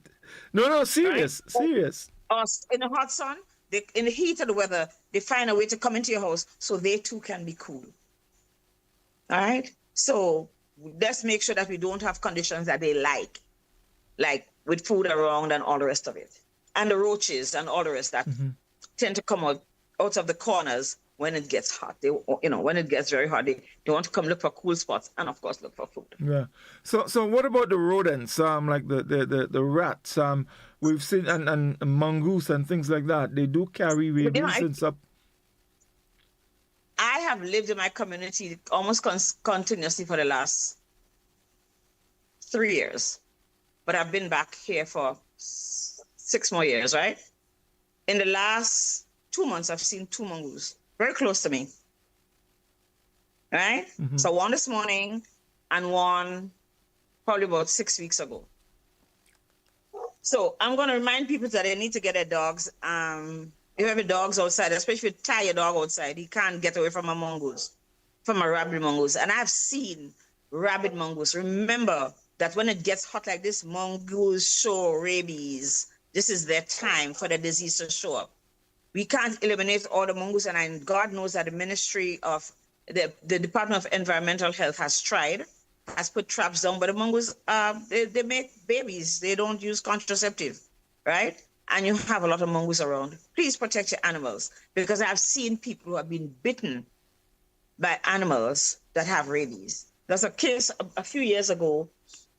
No, serious, right? Serious. Or in the hot sun, in the heat of the weather, they find a way to come into your house so they too can be cool. All right? So let's make sure that we don't have conditions that they like with food around and all the rest of it. And the roaches and all the rest that tend to come out of the corners when it gets hot. When it gets very hot, they want to come look for cool spots and, of course, look for food. Yeah. So what about the rodents, like the rats? We've seen, and mongoose and things like that. They do carry rabies and stuff. I have lived in my community almost continuously for the last 3 years. But I've been back here for 6 more years, right? In the last 2 months, I've seen 2 mongoose very close to me, right? So one this morning and one probably about 6 weeks ago. So I'm going to remind people that they need to get their dogs. If you have your dogs outside, especially if you tie your dog outside, he can't get away from a mongoose, from a rabid mongoose. And I've seen rabid mongoose. Remember that when it gets hot like this, mongoose show rabies. This is their time for the disease to show up. We can't eliminate all the mongoose, and God knows that the Ministry of the Department of Environmental Health has put traps down, but the mongoose, they make babies. They don't use contraceptive, right? And you have a lot of mongoose around. Please protect your animals, because I've seen people who have been bitten by animals that have rabies. There's a case a few years ago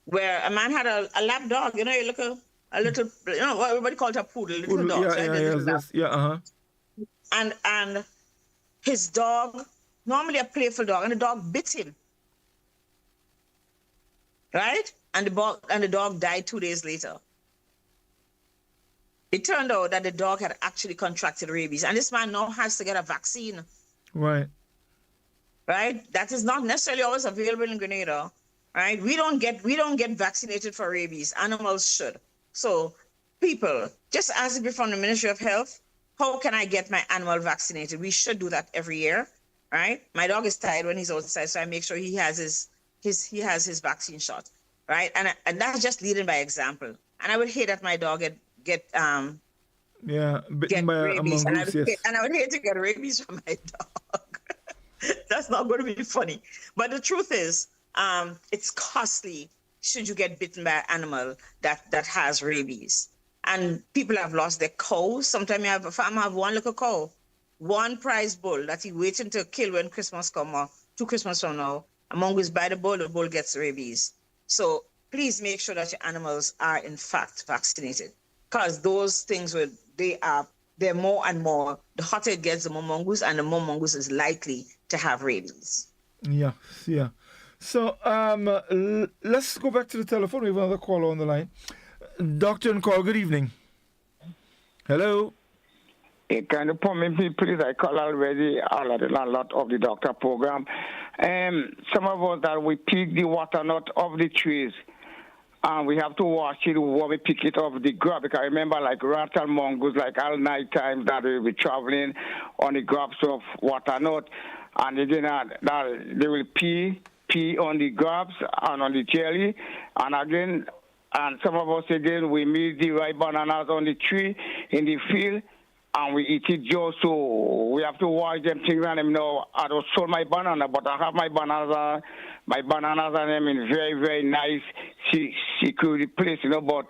where a man had a lap dog. You know, you look a little, what everybody calls a poodle, little dogs, right? And his dog, normally a playful dog, and the dog bit him, right? And the dog died 2 days later. It turned out that the dog had actually contracted rabies, and this man now has to get a vaccine. Right. Right? That is not necessarily always available in Grenada. Right? We don't get vaccinated for rabies. Animals should. So people, just ask me from the Ministry of Health, how can I get my animal vaccinated? We should do that every year. Right? My dog is tired when he's outside, so I make sure he has his vaccine shot. Right? And that's just leading by example. And I would hate that my dog get bitten by rabies, a mongoose, and I would hate to get rabies from my dog. That's not going to be funny. But the truth is, it's costly should you get bitten by an animal that has rabies. And people have lost their cows. Sometimes you have a farmer have one little cow, one prize bull that he waiting to kill when Christmas come, or 2 Christmas from now. A mongoose by the bull gets rabies. So please make sure that your animals are in fact vaccinated, because those things they're more and more. The hotter it gets, the more mongoose, and the more mongoose is likely to have rabies. Yeah. So let's go back to the telephone. We have another caller on the line. Doctor and call, good evening. Hello. Can you put me, please? I call already a lot of the doctor program. Some of us that we pick the water nut of the trees, and we have to watch it when we pick it off the grub. Because I remember like rats and mongoose, like all night times that we be traveling on the grubs of water nut, and they will pee on the grubs and on the jelly, and some of us again we meet the ripe bananas on the tree in the field, and we eat it just so we have to watch them things. And them know I don't sold my banana, but I have my bananas and them in very, very nice security place, but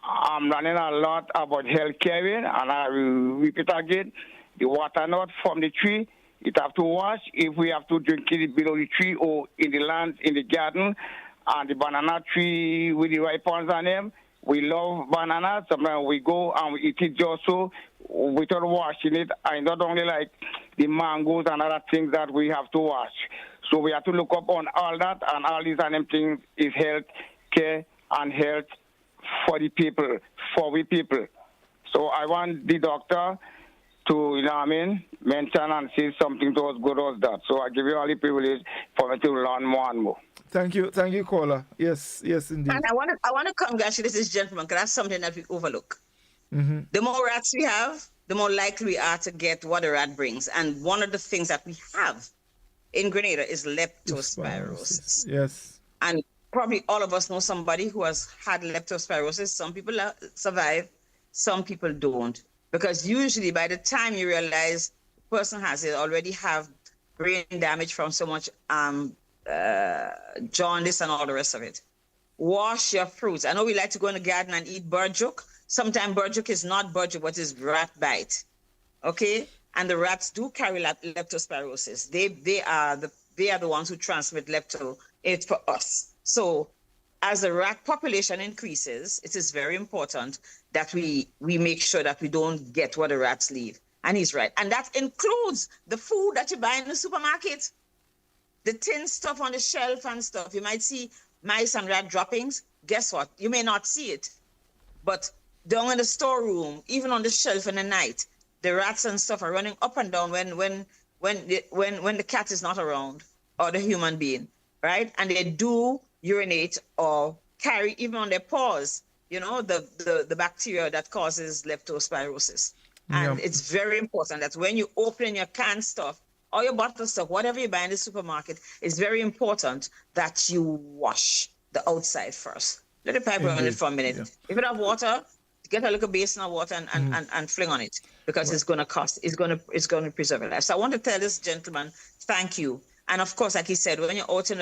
I'm learning a lot about health care, and I will repeat again, the water nut from the tree, it have to wash if we have to drink it below the tree or in the land, in the garden, and the banana tree with the ripe ones on them. We love bananas. Sometimes we go and we eat it just so without washing it. And not only like the mangoes and other things that we have to wash. So we have to look up on all that, and all these and them things is health care and health for the people, for we people. So I want the doctor to, you know what I mean, mention and say something to us good as that. So I give you all the privilege for me to learn more and more. Thank you, caller. Yes, indeed. And I want to congratulate this gentleman because that's something that we overlook. Mm-hmm. The more rats we have, the more likely we are to get what a rat brings. And one of the things that we have in Grenada is leptospirosis. Yes. And probably all of us know somebody who has had leptospirosis. Some people survive, some people don't. Because usually by the time you realize the person has it, already have brain damage from so much jaundice and all the rest of it. Wash your fruits. I know we like to go in the garden and eat burdock. Sometimes burdock is not burdock, but it's rat bite. Okay? And the rats do carry leptospirosis. They are the ones who transmit lepto. It's for us. So as the rat population increases, it is very important that we make sure that we don't get what the rats leave. And he's right. And that includes the food that you buy in the supermarket, the tin stuff on the shelf and stuff. You might see mice and rat droppings. Guess what? You may not see it. But down in the storeroom, even on the shelf in the night, the rats and stuff are running up and down when the cat is not around or the human being, right? And they do urinate or carry even on their paws, you know, the bacteria that causes leptospirosis. And it's very important that when you open your canned stuff or your bottle stuff, whatever you buy in the supermarket, it's very important that you wash the outside first. Let the pipe run it for a minute. Yeah. If you have water, get a little basin of water and fling on it, because it's going to preserve your life. So I want to tell this gentleman, thank you. And of course, like he said, when you're out in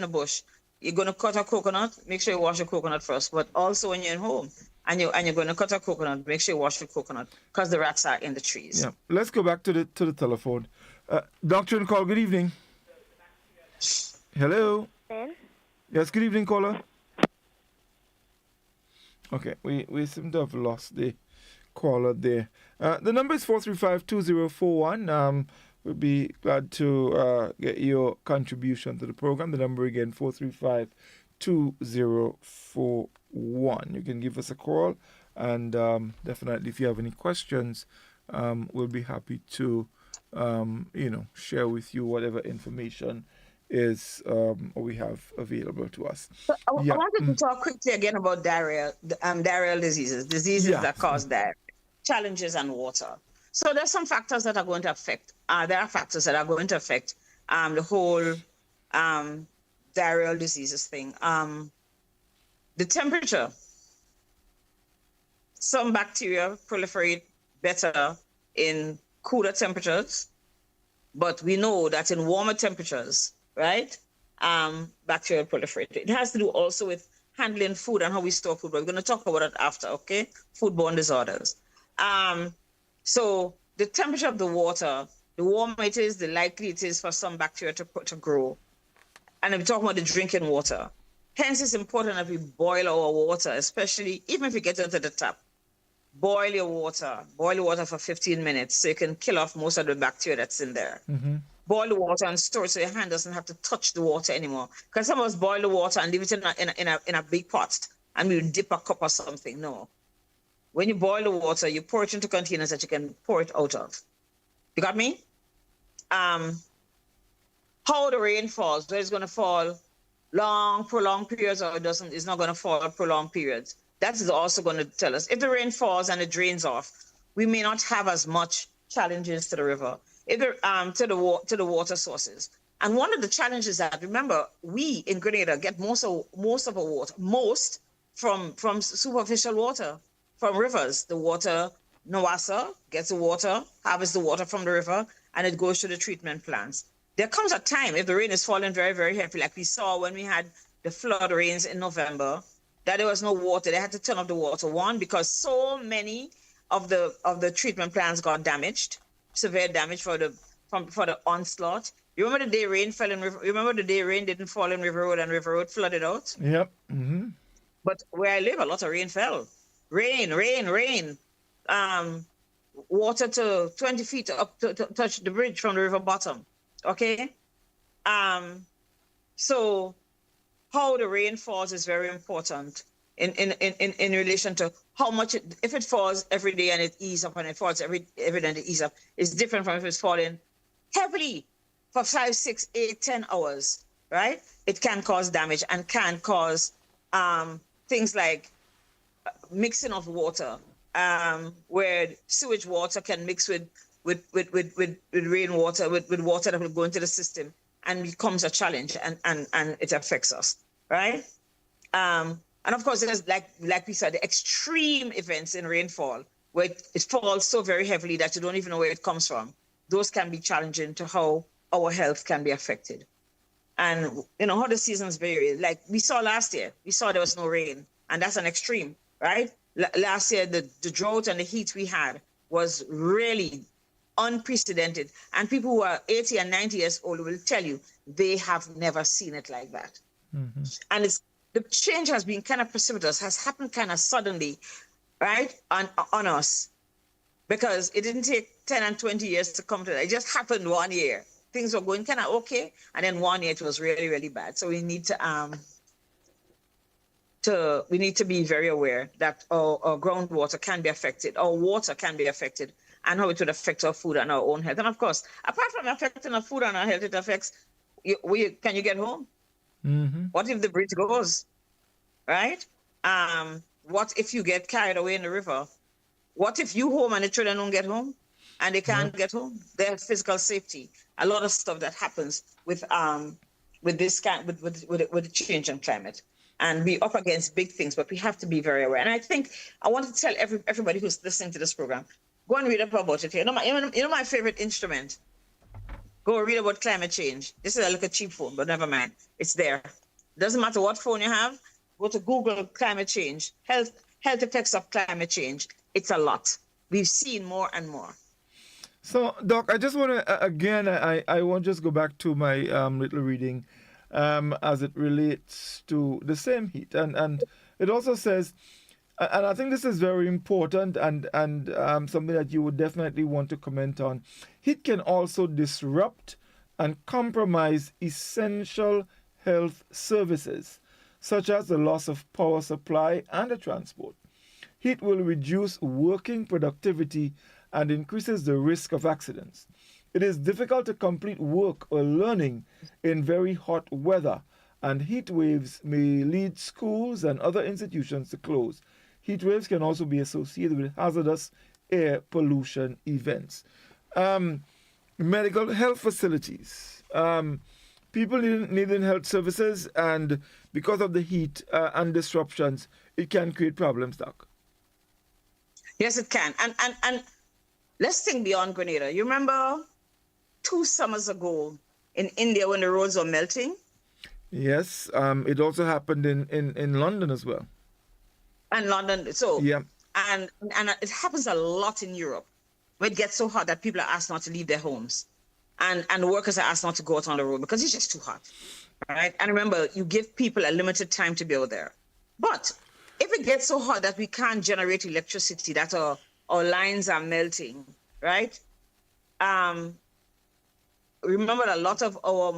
the bush, you're going to cut a coconut, make sure you wash the coconut first. But also when you're at home and you're going to cut a coconut, make sure you wash the coconut, because the rats are in the trees. Yeah. Let's go back to the telephone. Doctor and call, good evening. Hello. Ben? Yes, good evening, caller. Okay, we seem to have lost the caller there. The number is 435-2041. We'll be glad to get your contribution to the program. The number again, 435-2041. You can give us a call, and definitely if you have any questions, we'll be happy to share with you whatever information is we have available to us. So I wanted to talk quickly again about diarrheal diseases that cause diarrhea, challenges and water. So there's some factors that are going to affect. There are factors that are going to affect the whole diarrheal diseases thing. The temperature. Some bacteria proliferate better in cooler temperatures, but we know that in warmer temperatures, right, bacteria proliferate. It has to do also with handling food and how we store food. We're going to talk about that after, okay? Foodborne disorders. So the temperature of the water, the warmer it is, the likely it is for some bacteria to grow. And we're talking about the drinking water. Hence, it's important that we boil our water, especially even if you get into the tap. Boil your water for 15 minutes so you can kill off most of the bacteria that's in there. Mm-hmm. Boil the water and store it so your hand doesn't have to touch the water anymore. Because some of us boil the water and leave it in a big pot and we dip a cup or something. No. When you boil the water, you pour it into containers that you can pour it out of. You got me? How the rain falls, whether it's going to fall long, prolonged periods or it's not going to fall prolonged periods. That is also going to tell us. If the rain falls and it drains off, we may not have as much challenges to the river, to the water sources. And one of the challenges that, remember, we in Grenada get most of our water, from superficial water, from rivers. The water, Nawasa gets the water, harvests the water from the river, and it goes to the treatment plants. There comes a time, if the rain is falling very, very heavy, like we saw when we had the flood rains in November, that there was no water. They had to turn off the water. One, because so many of the treatment plants got damaged, severe damage for the onslaught. You remember the day rain fell in River? Remember the day rain didn't fall in River Road and River Road flooded out? Yep. Mm-hmm. But where I live, a lot of rain fell. Rain. Water to 20 feet up to touch the bridge from the river bottom. Okay? So how the rain falls is very important. in relation to how much if it falls every day and it eases up, and it falls every day and it eases up, it's different from if it's falling heavily for 5, 6, 8, 10 hours, right? It can cause damage and can cause things like mixing of water, where sewage water can mix with rainwater, with water that will go into the system and becomes a challenge, and it affects us, right? And of course, there's like we said, the extreme events in rainfall, where it falls so very heavily that you don't even know where it comes from. Those can be challenging to how our health can be affected. And how the seasons vary. Like we saw last year, we saw there was no rain, and that's an extreme, right? Last year, the drought and the heat we had was really unprecedented. And people who are 80 and 90 years old will tell you they have never seen it like that. Mm-hmm. And the change has been kind of precipitous, has happened kind of suddenly, right, on us, because it didn't take 10 and 20 years to come to that. It just happened one year. Things were going kind of okay, and then one year it was really, really bad. So we need to be very aware that our groundwater can be affected, our water can be affected, and how it would affect our food and our own health. And of course, apart from affecting our food and our health, it affects can you get home? Mm-hmm. What if the bridge goes, right? What if you get carried away in the river? What if you home and the children don't get home and they can't get home? Their physical safety, a lot of stuff that happens with this with the change in climate, and we up against big things, but we have to be very aware. And I think I want to tell everybody who's listening to this program, go and read up about it. My favorite instrument. Go read about climate change. This is like a cheap phone, but never mind. It's there. Doesn't matter what phone you have. Go to Google climate change, health effects of climate change. It's a lot. We've seen more and more. So, Doc, I just want to, again, I want to just go back to my little reading as it relates to the same heat. And it also says, and I think this is very important and something that you would definitely want to comment on. Heat can also disrupt and compromise essential health services, such as the loss of power supply and the transport. Heat will reduce working productivity and increases the risk of accidents. It is difficult to complete work or learning in very hot weather, and heat waves may lead schools and other institutions to close. Heat waves can also be associated with hazardous air pollution events. Medical health facilities. People needing health services, and because of the heat and disruptions, it can create problems, Doc. Yes, it can. And let's think beyond Grenada. You remember 2 summers ago in India when the roads were melting? Yes, it also happened in London as well. And London, so yeah, and it happens a lot in Europe, where it gets so hot that people are asked not to leave their homes, and the workers are asked not to go out on the road because it's just too hot, right? And remember, you give people a limited time to be out there. But if it gets so hot that we can't generate electricity, that our lines are melting, right? Remember,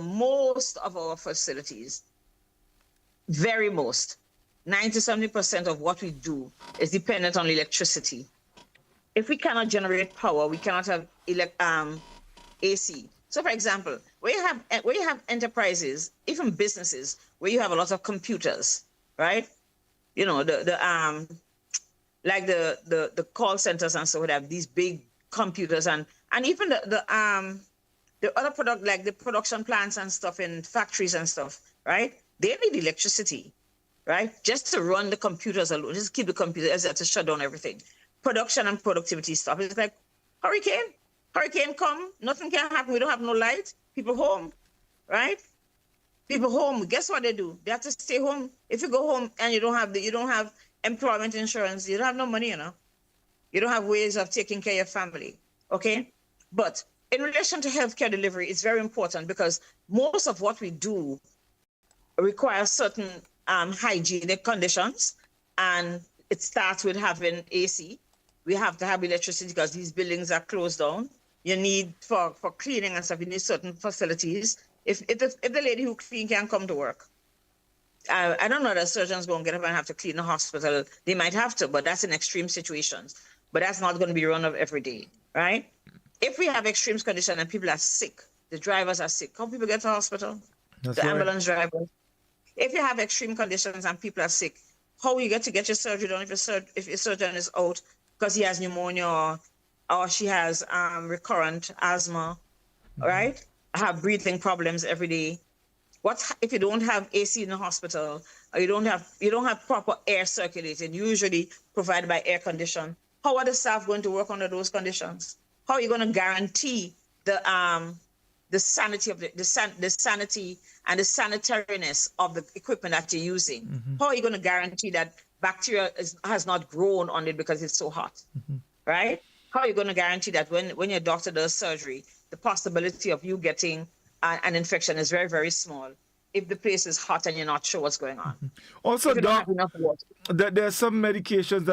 most of our facilities, 90-70% of what we do is dependent on electricity. If we cannot generate power, we cannot have AC. So, for example, where you have enterprises, even businesses, where you have a lot of computers, right? You know, the call centers and so would have these big computers, and even the other the production plants and stuff in factories and stuff, right? They need electricity, right? Just to run the computers alone, just keep the computers, to shut down everything. Production and productivity stuff. It's like hurricane come, nothing can happen. We don't have no light. People home, right? People home. Guess what they do? They have to stay home. If you go home and you don't have employment insurance, you don't have no money, you know. You don't have ways of taking care of your family, okay? But in relation to healthcare delivery, it's very important because most of what we do requires certain hygienic conditions, and it starts with having AC. We have to have electricity because these buildings are closed down. You need for cleaning and stuff, you need certain facilities. If the lady who clean can't come to work, I don't know that surgeons going to get up and have to clean the hospital. They might have to, but that's in extreme situations. But that's not going to be run of every day, right? If we have extreme condition and people are sick, the drivers are sick, how people get to the hospital? That's The right. ambulance drivers. If you have extreme conditions and people are sick, how you get your surgery done if your surgeon is out because he has pneumonia or she has recurrent asthma, right? Have breathing problems every day. What if you don't have AC in the hospital or you don't have proper air circulating, usually provided by air condition? How are the staff going to work under those conditions? How are you going to guarantee the sanity of the sanity and the sanitariness of the equipment that you're using? How are you going to guarantee that bacteria has not grown on it because it's so hot, right? How are you going to guarantee that when your doctor does surgery, the possibility of you getting an infection is very, very small if the place is hot and you're not sure what's going on? Also, If you don't Doc, have enough water. there are some medications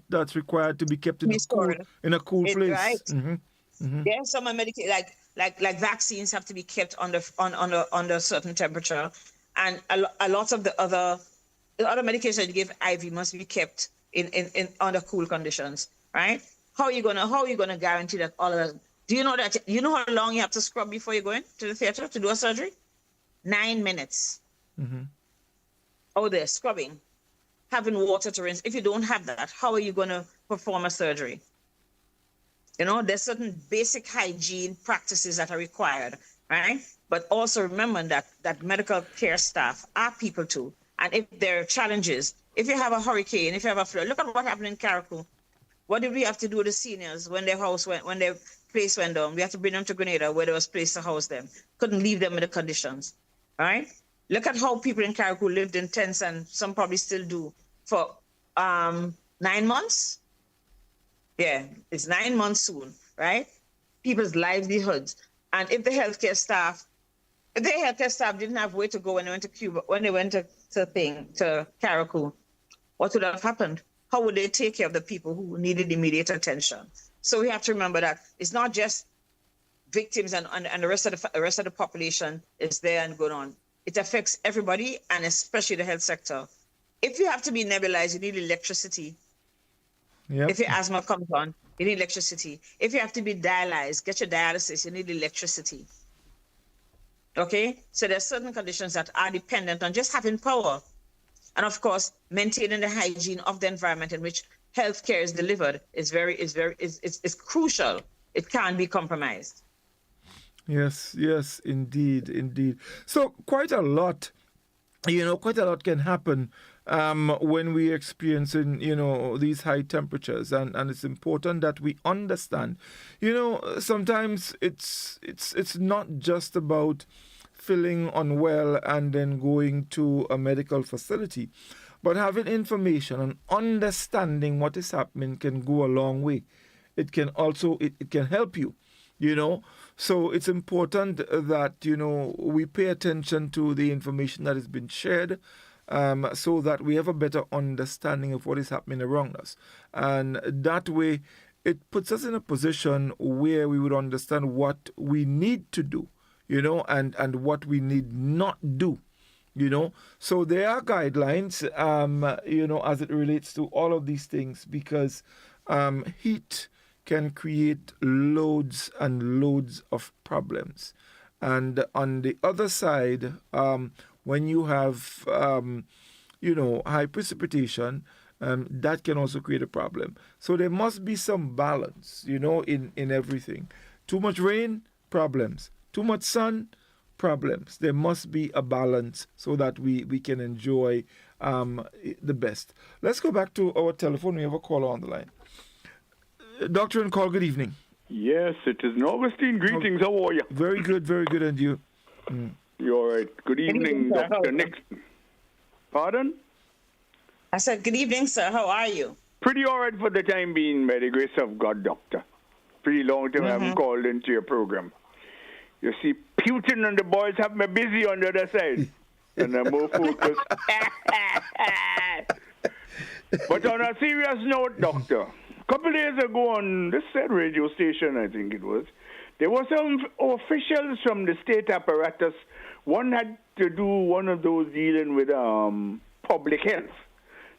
that's required to be kept in Be stored. in a cool place. Right. There are some medication like vaccines have to be kept under a certain temperature, and a lot of the other medications you give IV must be kept in under cool conditions, right? How are you gonna guarantee that all of that? Do you know how long you have to scrub before you go in to the theater to do a surgery? 9 minutes. Oh, they're scrubbing, having water to rinse. If you don't have that, how are you going to perform a surgery? You know, there's certain basic hygiene practices that are required, right? But also remember that medical care staff are people too. And if there are challenges, if you have a hurricane, if you have a flood, look at what happened in Caracou. What did we have to do with the seniors when their place went down? We had to bring them to Grenada where there was place to house them. Couldn't leave them in the conditions, right? Look at how people in Caracou lived in tents, and some probably still do, for 9 months. Yeah, it's 9 months soon, right? People's livelihoods. And if the healthcare staff didn't have where to go when they went to Cuba, when they went to Caracou, what would have happened? How would they take care of the people who needed immediate attention? So we have to remember that it's not just victims and the rest of the population is there and going on. It affects everybody, and especially the health sector. If you have to be nebulized, you need electricity. Yep. If your asthma comes on, you need electricity. If you have to be dialyzed, get your dialysis, you need electricity. Okay? So there's certain conditions that are dependent on just having power. And of course, maintaining the hygiene of the environment in which healthcare is delivered is crucial. It can't be compromised. Yes, indeed. So quite a lot can happen when we're experiencing, these high temperatures, and it's important that we understand. Sometimes it's not just about feeling unwell and then going to a medical facility, but having information and understanding what is happening can go a long way. It can also it can help you. So it's important that, we pay attention to the information that has been shared, so that we have a better understanding of what is happening around us. And that way, it puts us in a position where we would understand what we need to do, and what we need not do. So there are guidelines, as it relates to all of these things, because heat can create loads and loads of problems. And on the other side, when you have, high precipitation, that can also create a problem. So there must be some balance, in everything. Too much rain, problems. Too much sun, problems. There must be a balance so that we can enjoy the best. Let's go back to our telephone. We have a caller on the line. Doctor and call, good evening. Yes, it is an Augustine. Greetings, how are you? Very good, and you? You're all right. Good evening, Dr. Nixon. Pardon? I said, good evening, sir. How are you? Pretty all right for the time being, by the grace of God, Doctor. Pretty long time I haven't called into your program. You see, Putin and the boys have me busy on the other side. And I'm more focused. But on a serious note, Doctor, a couple days ago on this said radio station, I think it was, there were some officials from the state apparatus. One had to do one of those dealing with public health.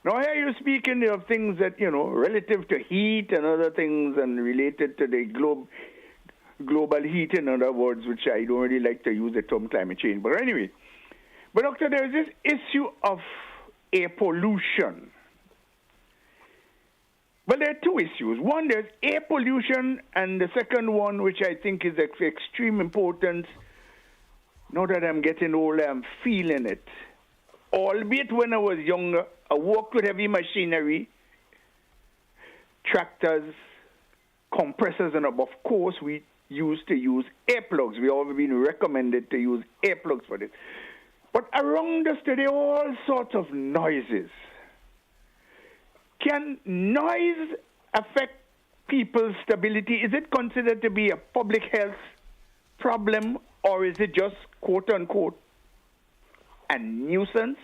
Now, here you're speaking of things that, relative to heat and other things and related to the global heat, in other words, which I don't really like to use the term climate change. But anyway, doctor, there's this issue of air pollution. Well, there are two issues. One, there's air pollution, and the second one, which I think is of extreme importance, now that I'm getting older, I'm feeling it. Albeit when I was younger, I worked with heavy machinery, tractors, compressors, and of course, we used to use earplugs. We all been recommended to use earplugs for this. But around us today, all sorts of noises. Can noise affect people's stability? Is it considered to be a public health problem, or is it just, quote unquote, a nuisance?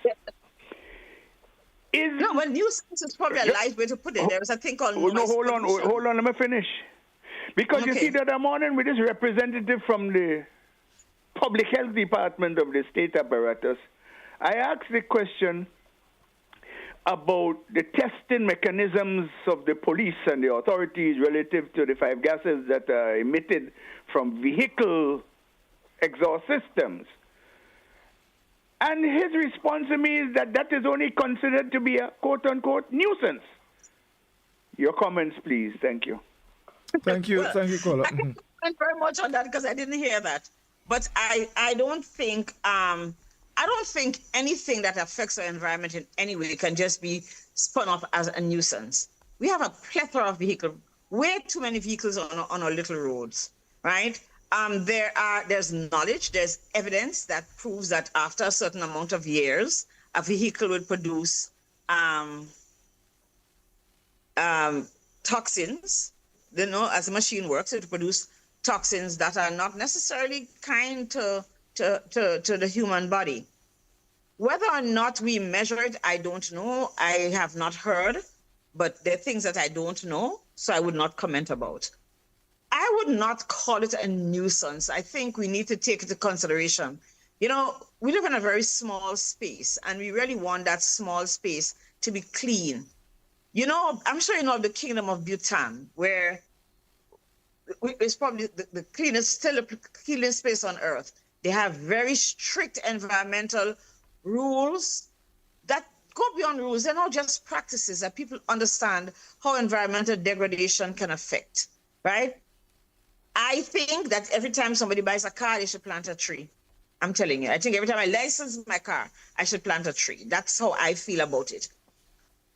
Nuisance is probably a light way to put it. There is a thing called noise. No, hold on, let me finish. Because you see, the other morning with this representative from the Public Health Department of the state apparatus, I asked the question about the testing mechanisms of the police and the authorities relative to the 5 gases that are emitted from vehicle exhaust systems. And his response to me is that is only considered to be a quote-unquote nuisance. Your comments, please. Thank you. Thank you, caller. I can't comment very much on that because I didn't hear that. But I don't think anything that affects our environment in any way can just be spun off as a nuisance. We have a plethora of vehicles, way too many vehicles on our little roads, right? There's knowledge, there's evidence that proves that after a certain amount of years, a vehicle would produce toxins. As a machine works, it produce toxins that are not necessarily kind to the human body. Whether or not we measure it, I don't know. I have not heard, but there are things that I don't know, so I would not comment about. I would not call it a nuisance. I think we need to take into consideration. We live in a very small space, and we really want that small space to be clean. I'm sure you know of the Kingdom of Bhutan, where it's probably the cleanest space on earth. They have very strict environmental rules that go beyond rules. They're not just practices that people understand how environmental degradation can affect, right? I think that every time somebody buys a car, they should plant a tree. I'm telling you. I think every time I license my car, I should plant a tree. That's how I feel about it.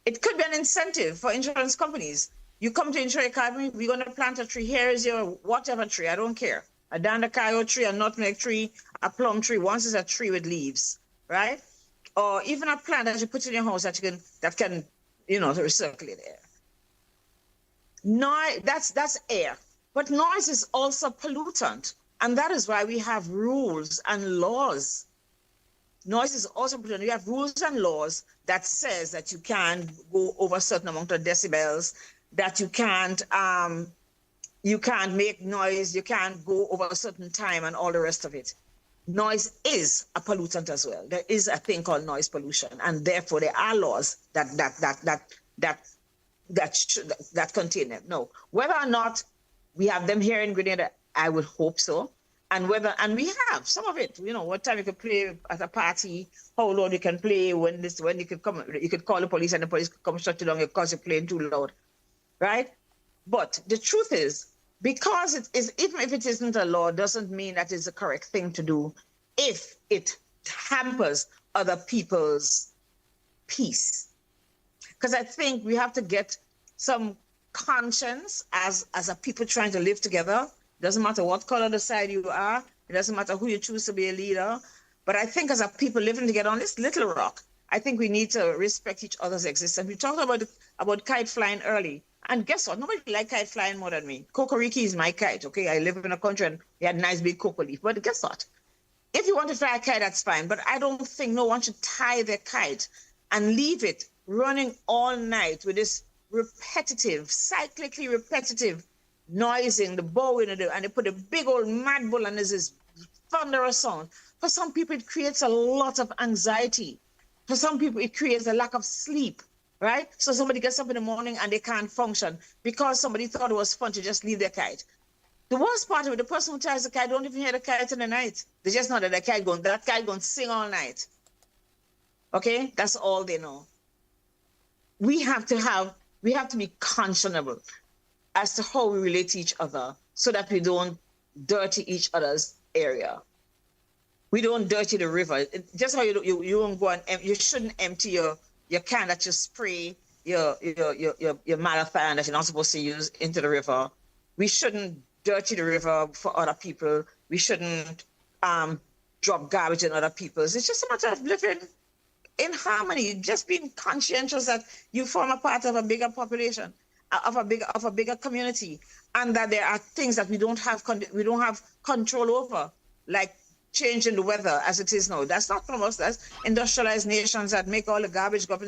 It could be an incentive for insurance companies. You come to insure a car, we're going to plant a tree. Here is your whatever tree. I don't care. A dandelion tree, a nutmeg tree, a plum tree. Once it's a tree with leaves, right? Or even a plant that you put in your house that can recirculate air. Noise, that's air. But noise is also pollutant. And that is why we have rules and laws. Noise is also pollutant. We have rules and laws that says that you can't go over a certain amount of decibels, that you can't make noise, you can't go over a certain time and all the rest of it. Noise is a pollutant as well. There is a thing called noise pollution, and therefore there are laws that contain it. No, whether or not we have them here in Grenada, I would hope so. And we have some of it. What time you could play at a party, how loud you can play, when you could come, you could call the police and the police could come shut you down because you're playing too loud, right? But the truth is, because it is, even if it isn't a law, doesn't mean that it's the correct thing to do if it hampers other people's peace. Because I think we have to get some conscience as a people trying to live together. Doesn't matter what color the side you are. It doesn't matter who you choose to be a leader. But I think as a people living together on this little rock, I think we need to respect each other's existence. We talked about kite flying early. And guess what? Nobody likes kite flying more than me. Kokoriki is my kite, okay? I live in a country and we had nice big cocoa leaf. But guess what? If you want to fly a kite, that's fine. But I don't think no one should tie their kite and leave it running all night with this cyclically repetitive noising, the bow in it, and they put a big old mad bull and there's this thunderous sound. For some people, it creates a lot of anxiety. For some people, it creates a lack of sleep, right? So somebody gets up in the morning and they can't function because somebody thought it was fun to just leave their kite. The worst part of it, the person who ties the kite don't even hear the kite in the night. They just know that that kite going to sing all night. Okay, that's all they know. We have to be conscionable as to how we relate to each other so that we don't dirty each other's area. We don't dirty the river. Just how you won't go and you shouldn't empty your can that you spray your malathion that you're not supposed to use into the river. We shouldn't dirty the river for other people. We shouldn't drop garbage in other people's. It's just a matter of living in harmony, just being conscientious that you form a part of a bigger population, of a bigger community, and that there are things that we don't have control over, like changing the weather as it is now. That's not from us. That's industrialized nations that make all the garbage go up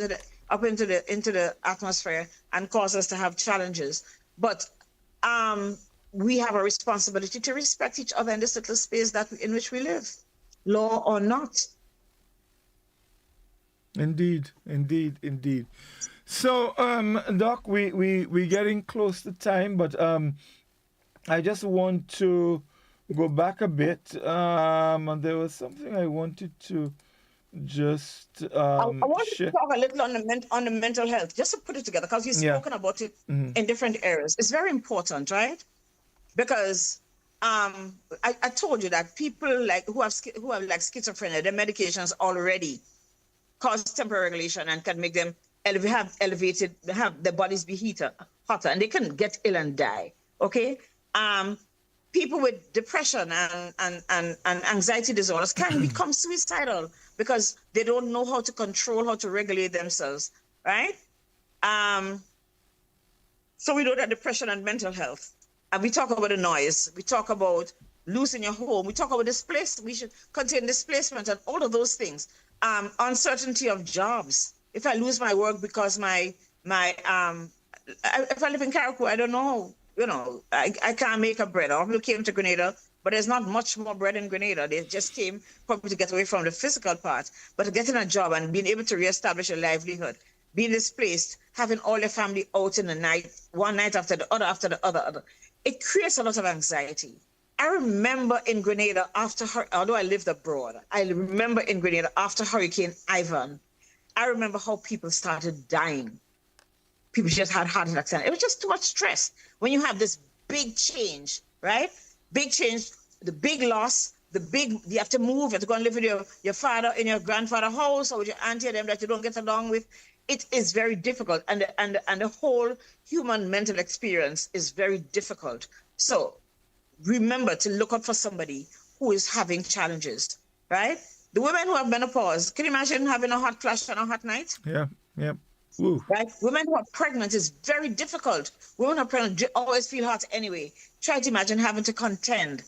into the atmosphere and cause us to have challenges. But we have a responsibility to respect each other in this little space in which we live, law or not. Indeed. So, Doc, we're getting close to time, but I just want to go back a bit. And there was something I wanted to just I wanted to talk a little on the mental health, just to put it together, because you've spoken about it in different areas. It's very important, right? Because I told you that people who have schizophrenia, their medications already cause temporary regulation and can make them have their bodies be hotter, and they can get ill and die. Okay, people with depression and anxiety disorders can become suicidal because they don't know how to regulate themselves, right? So we know that depression and mental health, and we talk about the noise, we talk about losing your home, we talk about displacement, we should contain displacement and all of those things. Uncertainty of jobs. If I lose my work because if I live in Carriacou, I don't know, I can't make a bread. People came to Grenada, but there's not much more bread in Grenada. They just came probably to get away from the physical part, but getting a job and being able to reestablish a livelihood, being displaced, having all your family out in the night, one night after the other, it creates a lot of anxiety. I remember in Grenada although I lived abroad, I remember in Grenada after Hurricane Ivan, I remember how people started dying. People just had heart attacks. It was just too much stress. When you have this big change, right? Big change, the big loss, you have to move, you have to go and live with your father in your grandfather's house or with your auntie and them that you don't get along with. It is very difficult. And the whole human mental experience is very difficult. So remember to look out for somebody who is having challenges, right? The women who have menopause, can you imagine having a hot flash on a hot night? Yeah. Ooh. Right? Women who are pregnant is very difficult. Women who are pregnant always feel hot anyway. Try to imagine having to contend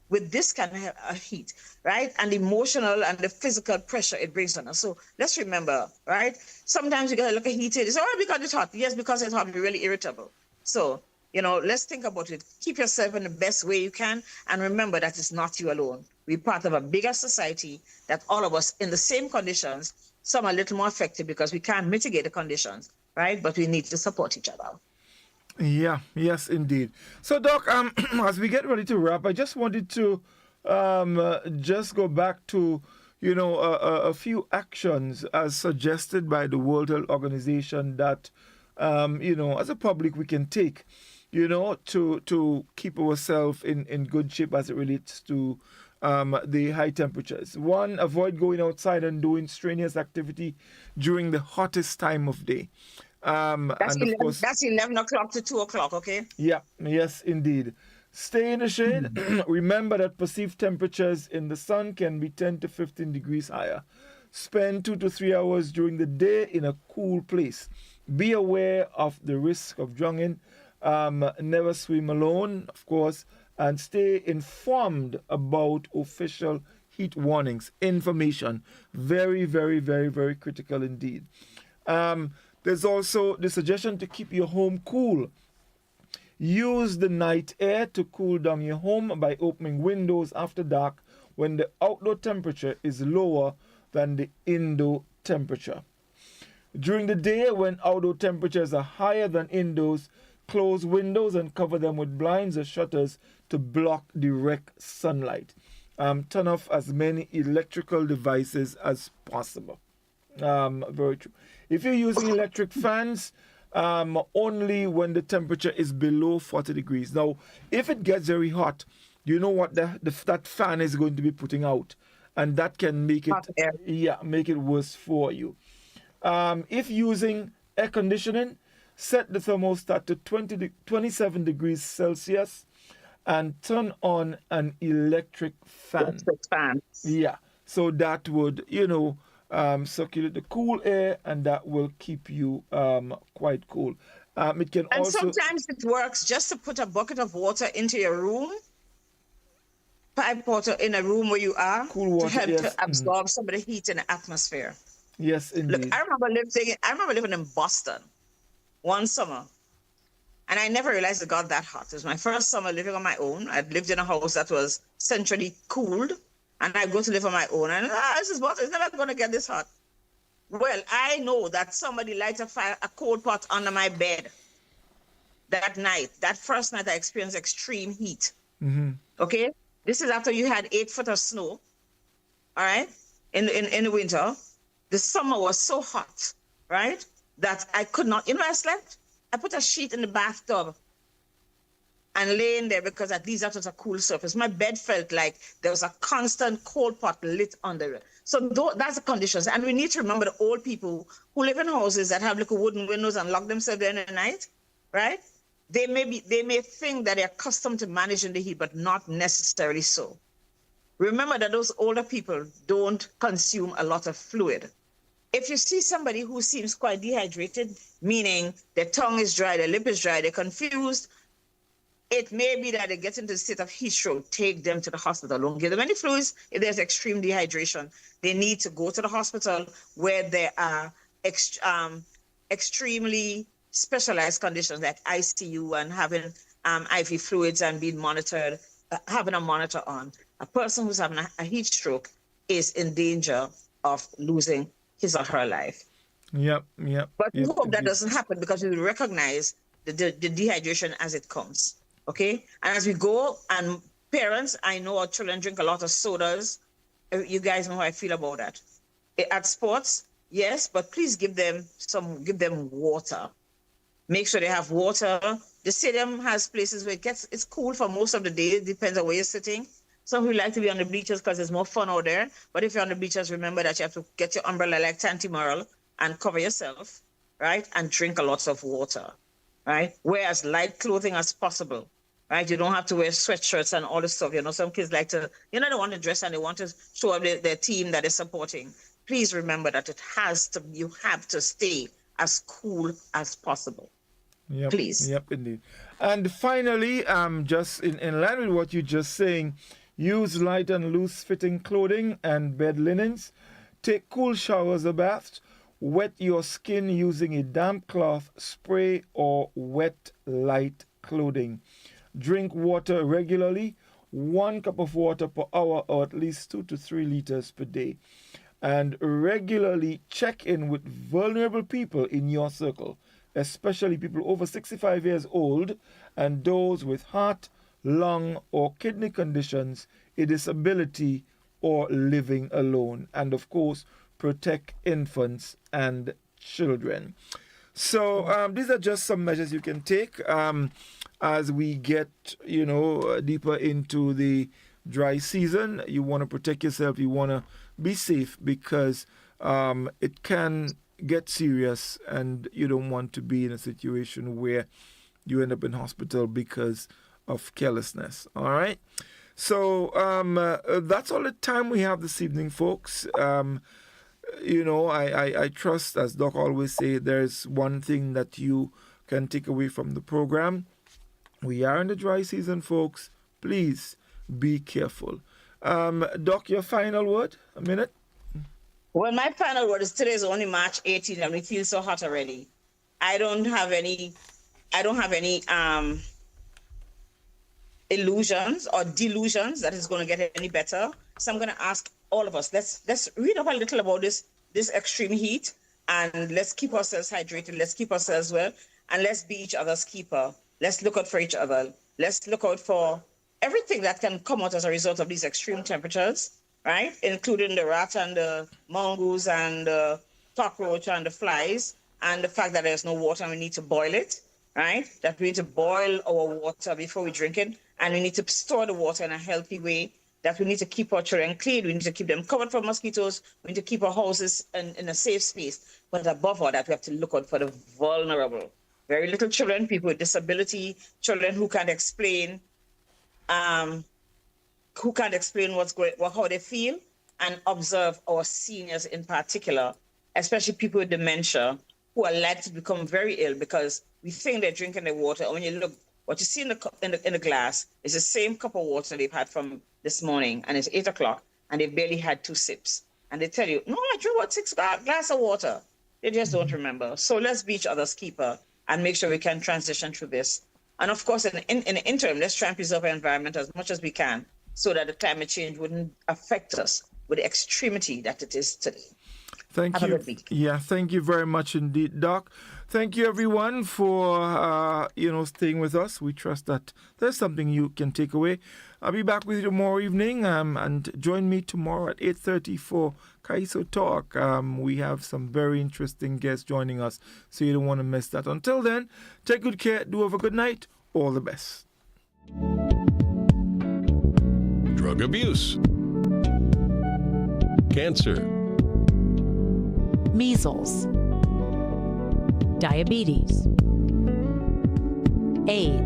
with this kind of heat, right? And the emotional and the physical pressure it brings on us. So let's remember, right? Sometimes you gotta look at heated. It's because it's hot. Yes, because it's hot, you're really irritable. So, let's think about it. Keep yourself in the best way you can. And remember that it's not you alone. We're part of a bigger society that all of us in the same conditions, some are a little more affected because we can't mitigate the conditions, right? But we need to support each other. Yeah, yes, indeed. So, Doc, as we get ready to wrap, I just wanted to just go back to, a few actions as suggested by the World Health Organization that, as a public we can take, to keep ourselves in good shape as it relates to the high temperatures. One, avoid going outside and doing strenuous activity during the hottest time of day. That's 11 o'clock to 2 o'clock, okay? Yeah, yes, indeed. Stay in the shade. Remember that perceived temperatures in the sun can be 10 to 15 degrees higher. Spend 2 to 3 hours during the day in a cool place. Be aware of the risk of drowning. Never swim alone, of course, and stay informed about official heat warnings. Information, very, very, very, very critical indeed. There's also the suggestion to keep your home cool. Use the night air to cool down your home by opening windows after dark when the outdoor temperature is lower than the indoor temperature. During the day, when outdoor temperatures are higher than indoors, close windows and cover them with blinds or shutters to block direct sunlight. Turn off as many electrical devices as possible. Very true. If you're using electric fans, only when the temperature is below 40 degrees. Now, if it gets very hot, you know what that fan is going to be putting out, and that can make it make it worse for you. If using air conditioning, set the thermostat to 27 degrees Celsius and turn on an electric fan. Yeah, so that would, circulate the cool air, and that will keep you quite cool. It can and also... sometimes it works just to put a bucket of water into your room, pipe water in a room where you are, cool water, to help yes. to absorb some of the heat in the atmosphere. Yes, indeed. Look, I remember living in Boston one summer, and I never realized it got that hot. It was my first summer living on my own. I'd lived in a house that was centrally cooled, and I go to live on my own, and this is Boston. It's never going to get this hot. Well, I know that somebody lighted a cold pot under my bed that night. That first night I experienced extreme heat. Mm-hmm. Okay? This is after you had 8 foot of snow, all right, in the winter. The summer was so hot, right, that I could not, I slept. I put a sheet in the bathtub and lay in there because at least that was a cool surface. My bed felt like there was a constant cold pot lit under it. So that's the conditions. And we need to remember the old people who live in houses that have little wooden windows and lock themselves in at night, right? They may think that they're accustomed to managing the heat, but not necessarily so. Remember that those older people don't consume a lot of fluid. If you see somebody who seems quite dehydrated, meaning their tongue is dry, their lip is dry, they're confused, it may be that they get into a state of heat stroke. Take them to the hospital. Don't give them any fluids. If there's extreme dehydration, they need to go to the hospital where there are extremely specialized conditions like ICU and having IV fluids and being monitored, having a monitor on. A person who's having a heat stroke is in danger of losing his or her life. Yep. But we hope that doesn't happen because we recognize the dehydration as it comes. Okay? And as we go, and parents, I know our children drink a lot of sodas. You guys know how I feel about that. At sports, yes, but please give them water. Make sure they have water. The stadium has places where it's cool for most of the day. It depends on where you're sitting. Some people like to be on the bleachers because it's more fun out there. But if you're on the bleachers, remember that you have to get your umbrella like Tanti Merle and cover yourself, right? And drink a lot of water, right? Wear as light clothing as possible, right? You don't have to wear sweatshirts and all this stuff. Some kids like to, they want to dress and they want to show up their team that they're supporting. Please remember that you have to stay as cool as possible. Yep, please. Yep, indeed. And finally, just in line with what you're just saying, use light and loose-fitting clothing and bed linens. Take cool showers or baths. Wet your skin using a damp cloth, spray, or wet light clothing. Drink water regularly, 1 cup of water per hour or at least 2 to 3 liters per day. And regularly check in with vulnerable people in your circle, especially people over 65 years old and those with heart, lung, or kidney conditions, a disability, or living alone. And of course, protect infants and children. So these are just some measures you can take as we get, deeper into the dry season. You want to protect yourself. You want to be safe because it can get serious and you don't want to be in a situation where you end up in hospital because of carelessness. All right. So that's all the time we have this evening, folks. I trust, as Doc always say, there's one thing that you can take away from the program. We are in the dry season, folks. Please be careful. Doc, your final word? A minute? Well, my final word is today is only March 18th and we feel so hot already. illusions or delusions that it's going to get any better. So I'm going to ask all of us, let's read up a little about this extreme heat, and let's keep ourselves hydrated. Let's keep ourselves well, and let's be each other's keeper. Let's look out for each other. Let's look out for everything that can come out as a result of these extreme temperatures, right? Including the rat and the mongoose and the cockroach and the flies, and the fact that there's no water and we need to boil it, right? That we need to boil our water before we drink it, and we need to store the water in a healthy way, that we need to keep our children clean, we need to keep them covered from mosquitoes, we need to keep our houses in a safe space. But above all that, we have to look out for the vulnerable. Very little children, people with disability, children who can't explain how they feel, and observe our seniors in particular, especially people with dementia, who are likely to become very ill because we think they're drinking their water. And when you look, what you see in the glass is the same cup of water they've had from this morning, and it's 8 o'clock, and they've barely had 2 sips. And they tell you, no, I drew about 6 glasses of water. They just don't remember. So let's be each other's keeper and make sure we can transition through this. And of course, in the interim, let's try and preserve our environment as much as we can so that the climate change wouldn't affect us with the extremity that it is today. Thank you. Yeah, thank you very much indeed, Doc. Thank you, everyone, for staying with us. We trust that there's something you can take away. I'll be back with you tomorrow evening, and join me tomorrow at 8:30 for Kaiso Talk. We have some very interesting guests joining us, so you don't want to miss that. Until then, take good care. Do have a good night. All the best. Drug abuse, cancer, measles, diabetes, AIDS,